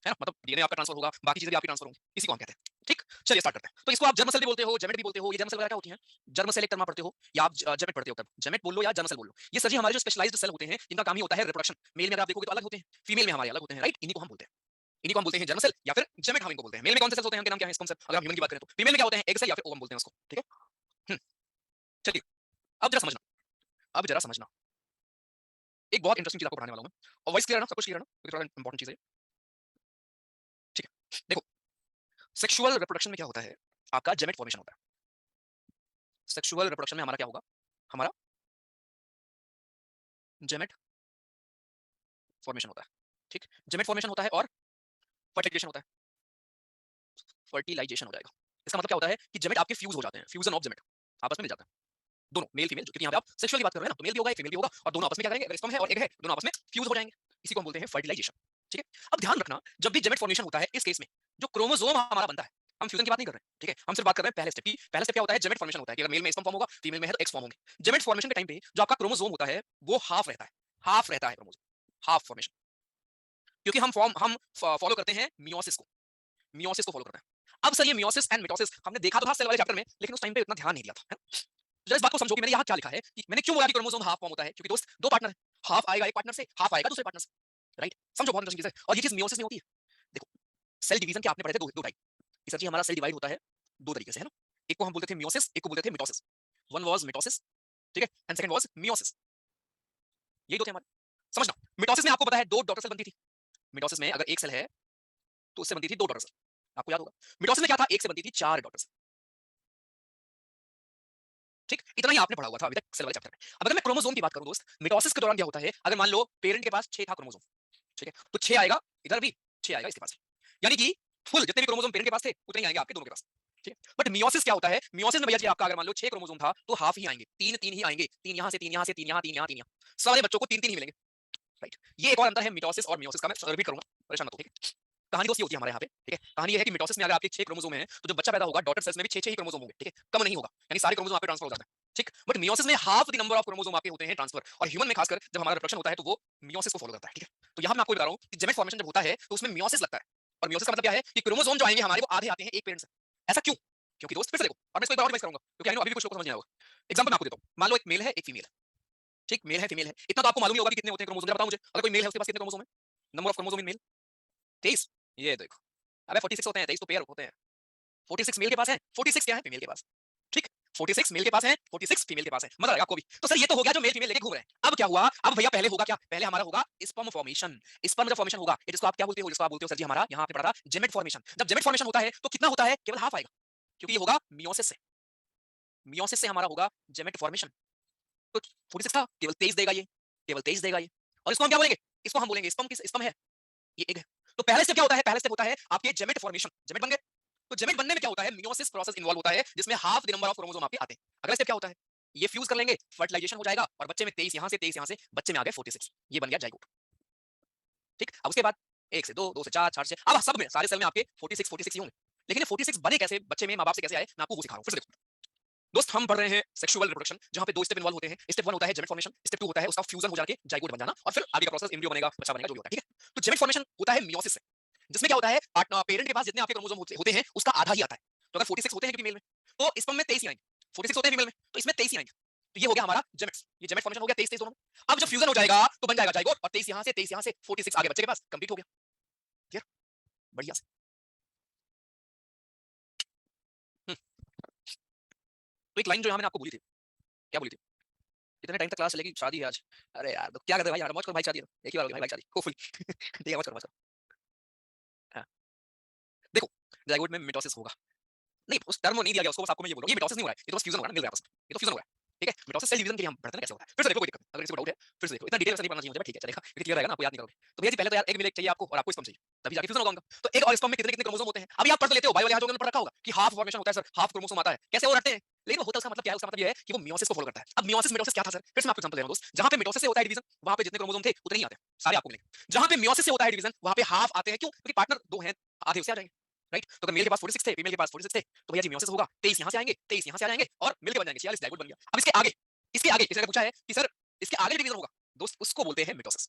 ना, मतलब डीएनए आपका ट्रांसफर होगा, बाकी चीजें भी आपकी ट्रांसफर होंगी, इसी को हम कहते हैं, ठीक। चलिए स्टार्ट करते हैं। तो इसको आप जर्म सेल भी बोलते हो, जेमेट भी बोलते हो। ये जर्म सेल वगैरह क्या होती हैं, जर्म सेल एक टर्म आप पढ़ते हो, या आप जेमेट पढ़ते हो, तब जेमेट बोल लो या जर्म सेल बोल लो। ये सर जी हमारे जो स्पेशलाइज्ड सेल होते हैं, जिनका काम ही होता है रिप्रोडक्शन। मेल में अगर आप देखोगे तो अलग होते हैं, फीमेल में हमारे अलग होते हैं, राइट। इन्हीं को हम बोलते हैं, इन्हीं को हम बोलते हैं जर्म सेल या फिर जेमेट, हम इनको बोलते हैं। मेल में कौन से सेल्स होते हैं, उनके नाम क्या है, स्पर्म सेल। अगर हम ह्यूमन की बात करें तो फीमेल में क्या होते हैं, एग सेल या फिर ओवम बोलते हैं उसको, ठीक है। हम्म, चलिए अब जरा समझना, अब जरा समझना, एक बहुत इंटरेस्टिंग चीज आपको पढ़ाने वाला हूं मैं। और वॉइस क्लियर है ना, सब कुछ क्लियर है ना, क्योंकि थोड़ा इंपॉर्टेंट चीज है, ठीक है। देखो, सेक्सुअल रिप्रोडक्शन में क्या होता है, आपका जेमेट फॉर्मेशन होता है। सेक्सुअल रिप्रोडक्शन में हमारा क्या होगा, हमारा जेमेट फॉर्मेशन होता है, ठीक। जेमेट फॉर्मेशन होता है और फर्टिलाइजेशन होता है, फर्टिलाइजेशन हो जाएगा। इसका मतलब क्या होता है कि जेमेट आपके फ्यूज हो जाते हैं, फ्यूजन ऑफ जेमेट आपस में मिल जाते हैं, दोनों मेल फीमेल, क्योंकि यहाँ पे आप सेक्सुअल की बात कर रहे हैं ना, तो मेल भी होगा एक फीमेल भी होगा, और दोनों आपस में क्या करेंगे, अगर स्पर्म है और एग है, दोनों आपस में फ्यूज हो जाएंगे, इसी को हम बोलते हैं फर्टिलाइजेशन, ठीक है। अब ध्यान रखना, जब भी जेमेट फॉर्मेशन होता है, इस केस में जो क्रोमोसोम हमारा बनता है, हम फ्यूजन की बात नहीं कर रहे हैं, ठीक है, हम सिर्फ बात कर रहे हैं पहले स्टेप की। पहला स्टेप क्या होता है, जेमेट फॉर्मेशन होता है कि अगर मेल में स्पर्म फॉर्म होगा, फीमेल में है तो एक्स फॉर्म होंगे। जेमेट फॉर्मेशन के टाइम पे जो आपका क्रोमोसोम होता है वो हाफ रहता है, हाफ रहता है क्रोमोसोम, हाफ फॉर्मेशन, क्योंकि हम फॉलो करते हैं मियोसिस को, मियोसिस को फॉलो करते हैं। अब सर ये मियोसिस एंड मिटोसिस हमने देखा तो था सेल वाले चैप्टर में, लेकिन उस टाइम पे उतना ध्यान नहीं दिया था, है ना? तो इस बात को समझो कि मैंने यहाँ क्या लिखा है, कि मैंने क्यों बोला कि क्रोमोसोम हाफ फॉर्म होता है, क्योंकि दोस्त दो पार्टनर है, हाफ आएगा एक पार्टनर से, हाफ आएगा दूसरे पार्टनर से, राइट। समझो, बहुत इंटरेस्टिंग चीज है, और ये चीज मियोसिस में होती है। देखो, सेल डिवीजन के आपने पढ़े थे दो टाइप, सर जी हमारा सेल डिवाइड होता है दो तरीके से, है ना। एक को हम बोलते थे मियोसिस, एक को बोलते थे मिटोसिस। वन वाज मिटोसिस, ठीक है, एंड सेकंड वाज मियोसिस, यही दो थे हमारे। समझना, मिटोसिस में आपको पता है दो डॉटर सेल बनती थी। मिटोसिस में अगर एक सेल है तो उससे बनती थी दो डॉटर सेल, आपको याद होगा। मिटोसिस में क्या था, एक से बनती थी चार डॉटर सेल, ठीक। इतना ही आपने पढ़ा हुआ था अभी तक सेल वाले चैप्टर में। अब अगर मैं क्रोमोसोम की बात करूं दोस्त, मिटोसिस के दौरान क्या होता है, अगर मान लो पेरेंट के पास 6 था क्रोमोसोम, ठीक है, तो 6 आएगा इधर भी, 6 आएगा इसके पास, यानी कि फुल जितने भी क्रोमोसोम पेरेंट के पास थे उतने ही आएंगे आपके दोनों के पास, ठीक है। बट मियोसिस क्या होता है, मियोसिस में भैया जी आपका अगर मान लो 6 क्रोमोसोम था तो हाफ ही आएंगे, तीन तीन ही आएंगे, तीन यहां से, तीन यहां से, तीन यहां, तीन यहां, तीन यहां, सारे बच्चों को तीन तीन ही मिलेंगे, राइट। ये एक और अंतर है मिटोसिस और मियोसिस का, मैं रिपीट करूंगा, परेशान मत हो, ठीक है। कहानी दोस्त ये होती है हमारे यहाँ पे, ठीक है। कहानी ये है कि मिटोसिस में अगर आपके 6 क्रोमोसोम हैं, तो जब बच्चा पैदा होगा डॉटर सेल्स में भी 6 ही क्रोमोसोम होंगे, ठीक है, कम नहीं होगा, यानी सारे क्रोमोसोम आपके ट्रांसफर हो जाते हैं, ठीक। बट मियोसिस में half the number of chromosome आपके होते हैं ट्रांसफर, और ह्यूमन में खासकर जब हमारा रिप्रोडक्शन होता है तो वो मियोसिस को फॉलो करता है, ठीक है। तो यहाँ मैं आपको बता रहा हूँ कि जेमेट फॉर्मेशन जब होता है तो उसमें मियोसिस लगता है, और मियोसिस का मतलब क्या है कि क्रोमोसोम जो आएंगे हमारे वो आधे आते हैं एक पेरेंट से। ऐसा क्यों? क्योंकि दोस्त फिर से देखो, और मैं इसको एक बार और रिवाइज करूंगा क्योंकि आई नो अभी भी कुछ लोगों को समझ नहीं आएगा। एग्जांपल मैं आपको देता हूँ, मान लो एक मेल है एक फीमेल है, ठीक, मेल है फीमेल है, इतना तो आपको मालूम ही होगा कि कितने होते हैं क्रोमोसोम, बताओ मुझे, अगर कोई मेल है उसके पास कितने क्रोमोसोम है, number of chromosome in male 23, ये देखो, अबे 46 होते हैं, 23 तो पेयर होते हैं, 46 मेल के पास है, 46 क्या है फीमेल के पास, ठीक, 46 मेल के पास है, 46 फीमेल के पास है, मजा आएगा आपको भी। तो सर ये तो हो गया जो मेल फीमेल लेके घूम रहे हैं। अब क्या हुआ, अब भैया पहले होगा क्या, पहले हमारा होगा स्पर्म फॉर्मेशन। स्पर्म जब फॉर्मेशन होगा, जिसको आप क्या बोलते हो, जिसको आप बोलते हो सर जी हमारा यहाँ आपने पढ़ा था जेमेट फॉर्मेशन। जब जेमेट फॉर्मेशन होता है तो कितना होता है, केवल हाफ आएगा, क्योंकि ये होगा मियोसिस से, मियोसिस से हमारा होगा जेमेट फॉर्मेशन। तो 46 था, केवल 23 देगा ये, केवल 23 देगा ये, और इसको हम क्या बोलेंगे, इसको हम बोलेंगे स्पर्म, किस स्पर्म है, ये एग है। तो पहले स्टेप क्या होता है, पहला स्टेप होता है आपके जेमेट फॉर्मेशन, जेमेट बन गए। तो जेमेट बनने में क्या होता है, मियोसिस प्रोसेस इन्वॉल्व होता है, जिसमें half the number of chromosome आपके आते हैं। अगला स्टेप क्या होता है, ये फ्यूज कर लेंगे, फर्टिलाइजेशन हो जाएगा, और बच्चे में 23 यहां से 23 यहां से, बच्चे में आ गए 46, ये बन गया जाइगोट, ठीक। अब उसके बाद 1 से 2, 2 से 4, 4 से, अब सब में सारे सेल में आपके 46 46 ही होंगे। लेकिन ये 46 बने कैसे, बच्चे में मां बाप से कैसे आए, मैं आपको वो सिखा रहा हूं। फिर से देखो दोस्त, हम पढ़ रहे हैं सेक्सुअल रिप्रोडक्शन, जहां पे 2 स्टेप इन्वॉल्व होते हैं। स्टेप 1 होता है जेमेट फॉर्मेशन, स्टेप 2 होता है उसका फ्यूजन हो जाके जाइगोट बन जाना, और फिर आगे का प्रोसेस एम्ब्रियो बनेगा, बच्चा बनेगा, जो भी होता है, ठीक है। तो जेमेट फॉर्मेशन होता है मियोसिस से, जिसमें क्या होता है, पेरेंट के पास जितने आपके क्रोमोसोम होते हैं उसका आधा ही आता है। तो अगर 46 होते हैं फीमेल में, तो स्पर्म में 23 ही आएंगे, 46 होते हैं फीमेल में तो इसमें 23 ही आएंगे। तो ये हो गया हमारा जेमेट्स, ये जेमेट फॉर्मेशन हो गया 23 23 दोनों में। अब जब फ्यूजन हो जाएगा तो बन जाएगा जाइगोट, और 23 यहां से 23 यहां से 46 आगे बच्चे के पास, कंप्लीट हो गया, क्लियर, बढ़िया से। हम्म, तो एक लाइन जो यहाँ मैंने आपको बोली थी, क्या बोली थी, इतने टाइम तक क्लास चलेगी, शादी है आज, अरे यार तो क्या करते भाई, मौज करो भाई, शादी है एक ही बार होगी भाई शादी, होपफुली ठीक है, मौज करो मौज करो। हाँ, देखो, जाइगोट में मिटोसिस होगा, नहीं उस टर्म नहीं दिया गया उसको, बस आपको मैं ये बोल रहा हूँ, ये मिटोसिस नहीं हो रहा है, ये तो बस फ्यूजन हो रहा है ना, मिल रहा है आपस में, ये तो फ्यूजन हो रहा है, ठीक है। मिटोसिस सेल डिवीजन के लिए हम पढ़ते हैं कैसे होता है, फिर से देखो, कोई दिक्कत नहीं, अगर किसी को डाउट है फिर से देखो, इतना डिटेल से नहीं पढ़ना चाहिए मुझे, ठीक है चलेगा, क्योंकि क्लियर रहेगा ना, आपको याद नहीं करोगे। तो भैया जी पहले तो यार एक मिनट चाहिए आपको, और आपको स्पर्म चाहिए, तभी जाके फ्यूजन होगा उनका। तो एक और स्पर्म में कितने कितने क्रोमोसोम होते हैं, अभी आप पढ़ तो लेते हो, बायो वाले हाथों में पढ़ रखा होगा कि हाफ फॉर्मेशन होता है सर, हाफ क्रोमोसोम आता है, कैसे वो रखते हैं, लेकिन वो होता उसका मतलब क्या है, उसका मतलब ये है कि वो मियोसिस को फॉलो करता है। अब मियोसिस मिटोसिस क्या था सर, फिर से मैं आपको एग्जांपल दे रहा हूं दोस्त, जहां पे मिटोसिस से होता है डिवीजन, वहां पे जितने क्रोमोसोम थे उतने ही आते हैं, सारे आपको मिलेंगे। जहां पे मियोसिस से होता है डिवीजन, वहां पे हाफ आते हैं, क्यों, क्योंकि पार्टनर दो हैं, आधे उससे आ जाएंगे, राइट। तो अगर मेल के पास 46 थे, फीमेल के पास 46 थे, तो भैया जी मियोसिस होगा, 23 यहां से आएंगे, 23 यहां से आ जाएंगे, और मिलके बन जाएंगे 46, डायगोट बन गया। अब इसके आगे किसी ने पूछा है कि सर इसके आगे डिवीजन होगा दोस्त, उसको बोलते हैं मिटोसिस,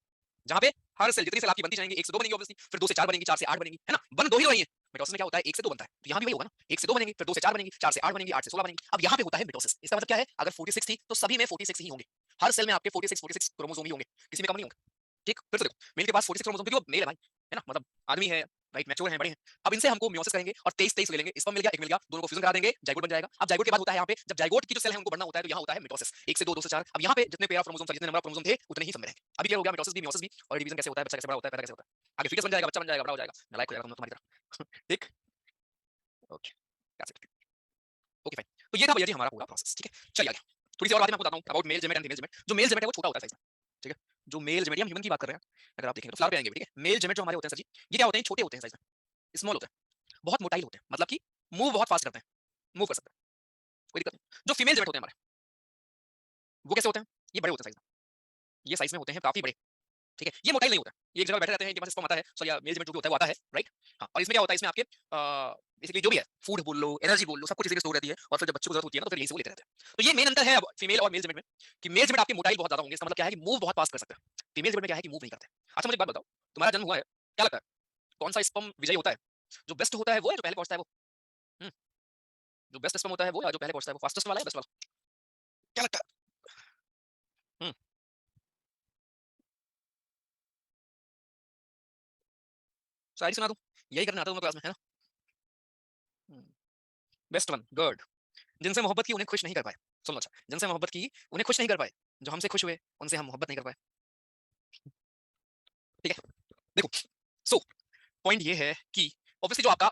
जहां पे हर सेल जितनी सेल आपकी बनती जाएंगी, 1 से 2 बनेंगी ऑब्वियसली, फिर 2 से 4 बनेंगी, 4 से 8 बनेंगी, है ना, बन दो ही रही है। मिटोसिस में क्या होता है, 1 से 2 बनता है, तो यहाँ भी वही होगा ना, 1 से 2 बनेंगी, फिर 2 से 4 बनेंगी, 4 से 8 बनेंगी, 8 से 16 बनेंगी। अब यहाँ पे होता है मिटोसिस, इसका मतलब क्या है, अगर 46 थी तो सभी में 46 ही होंगे, हर सेल में आपके 46 क्रोमोसोम ही होंगे, किसी में कम नहीं होंगे, ठीक। फिर से देखो, मेल के पास 46 क्रोमोसोम, क्योंकि वो मेल है भाई, है ना, मतलब आदमी है, राइट, मैच्योर है, बड़े हैं। अब इनसे हमको मियोसिस करेंगे और 23 23 ले लेंगे, स्पर्म मिल गया, एक मिल गया, दोनों को फ्यूजन करा देंगे, जाइगोट बन जाएगा। अब जाइगोट के बाद होता है यहाँ पे, जब जाइगोट की जो सेल है उनको बढ़ना होता है, तो यहाँ होता है मिटोसिस, 1 से 2, 2 से 4। अब यहाँ पे जितने पेयर ऑफ क्रोमोसोम, जितने नंबर ऑफ क्रोमोसोम थे उतने ही सब में रहेंगे। अभी क्या हो गया, मिटोसिस भी मियोसिस भी, और डिवीजन कैसे होता है, बच्चा कैसे बड़ा होता है, पैदा कैसे होता है, आगे फीटस बन जाएगा, बच्चा बन जाएगा, बड़ा हो जाएगा, नालायक हो जाएगा तुम तुम्हारी तरह ठीक, okay, that's it, okay fine. तो ये था भैया जी हमारा पूरा प्रोसेस, ठीक है। चलिए आगे थोड़ी सी और बातें मैं आपको बताता हूँ अबाउट मेल जेमेट एंड फीमेल जेमेट। जो मेल जेमेट है वो छोटा होता है साइज में, ठीक है। जो मेल जेमेट, हम ह्यूमन की बात कर रहे हैं, अगर आप देखेंगे तो फ्लावर पे आएंगे, ठीक है। मेल जेमेट जो हमारे होते हैं सर जी, ये क्या होते हैं, छोटे होते हैं साइज में, स्मॉल होते हैं, बहुत मोटाइल होते हैं, मतलब कि मूव बहुत फास्ट करते हैं, मूव कर सकते हैं, कोई दिक्कत नहीं। जो फीमेल जेमेट होते हैं हमारे, वो कैसे होते हैं, ये बड़े होते हैं साइज में, ये साइज में होते हैं काफी बड़े, ठीक है। ये मोटाइल नहीं होता, ये एक जगह बैठे रहते हैं, इनके पास स्पर्म आता है, सॉरी मेल जेमेट जो भी होता है वो आता है, राइट। हाँ, और इसमें क्या होता है, इसमें आपके बेसिकली जो भी है, फूड बोल लो, एनर्जी बोल लो, सब कुछ इसी में स्टोर रहती है, और फिर जब बच्चे को जरूरत होती है ना, तो फिर यही से वो लेते रहते हैं। तो ये मेन अंतर है अब फीमेल और मेल जेमेट में, कि मेल जेमेट आपके मोटाइल बहुत ज्यादा होंगे, इसका मतलब क्या है कि मूव बहुत फास्ट कर सकते हैं। फीमेल जेमेट में क्या है कि मूव नहीं करते। अच्छा मुझे एक बात बताओ, तुम्हारा जन्म हुआ है, क्या लगता है कौन सा स्पर्म विजयी होता है, जो बेस्ट होता है वो, या जो पहले पहुंचता है वो, हम्म, जो बेस्ट स्पर्म होता है वो, या जो पहले पहुंचता है वो, फास्टेस्ट वाला या बेस्ट वाला, क्या लगता है? हम्म, शायरी सुना दूं, यही करना आता है क्लास में, है ना। Best one, good. जिनसे मोहब्बत की उन्हें खुश नहीं कर पाए, सुनो अच्छा, जिनसे मोहब्बत की उन्हें खुश नहीं कर पाए, जो हमसे खुश हुए उनसे हम मोहब्बत नहीं कर पाए, ठीक है। देखो, सो पॉइंट ये है कि ऑब्वियसली जो आपका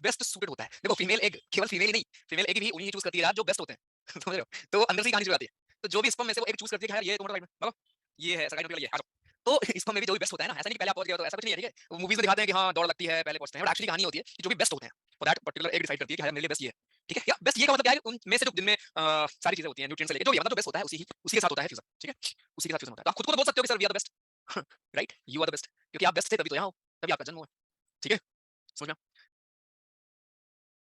बेस्ट सूटेड होता है, देखो फीमेल एग, केवल फीमेल ही नहीं, फीमेल एग भी उन्हीं चूज करती है यार जो बेस्ट होते हैं समझ रहे हो, तो अंदर से ही कहानी शुरू होती है। तो जो भी स्पर्म में से वो एक चूज करती है कि यार ये तुम्हारा राइट में, देखो ये है सरकारी नौकरी वाला, ये आ जाओ। तो इसको में भी जो भी बेस्ट होता है ना, ऐसा नहीं कि पहले आप पहुंच गए हो, तो ऐसा कुछ नहीं है, ठीक है। मूवीज में दिखाते हैं कि हाँ दौड़ लगती है, पहले पहुंचते हैं, बट एक्चुअली कहानी होती है कि जो भी बेस्ट होते हैं, for that particular egg decide करती है कि हाँ मेरे लिए बेस्ट ये है, ठीक है। या बेस्ट ये का मतलब क्या है, उनमें से जो दिन में सारी चीजें होती हैं, न्यूट्रिएंट्स से लेके जो भी है, मतलब जो बेस्ट होता है उसी के साथ होता है फ्यूजन, ठीक है, उसी के साथ फ्यूजन होता है। तो आप खुद को तो बोल सकते हो कि sir we are the best right, you are the best, क्योंकि आप बेस्ट थे तभी तो यहाँ हो, तभी आपका जन्म हुआ, ठीक है? समझ में आया?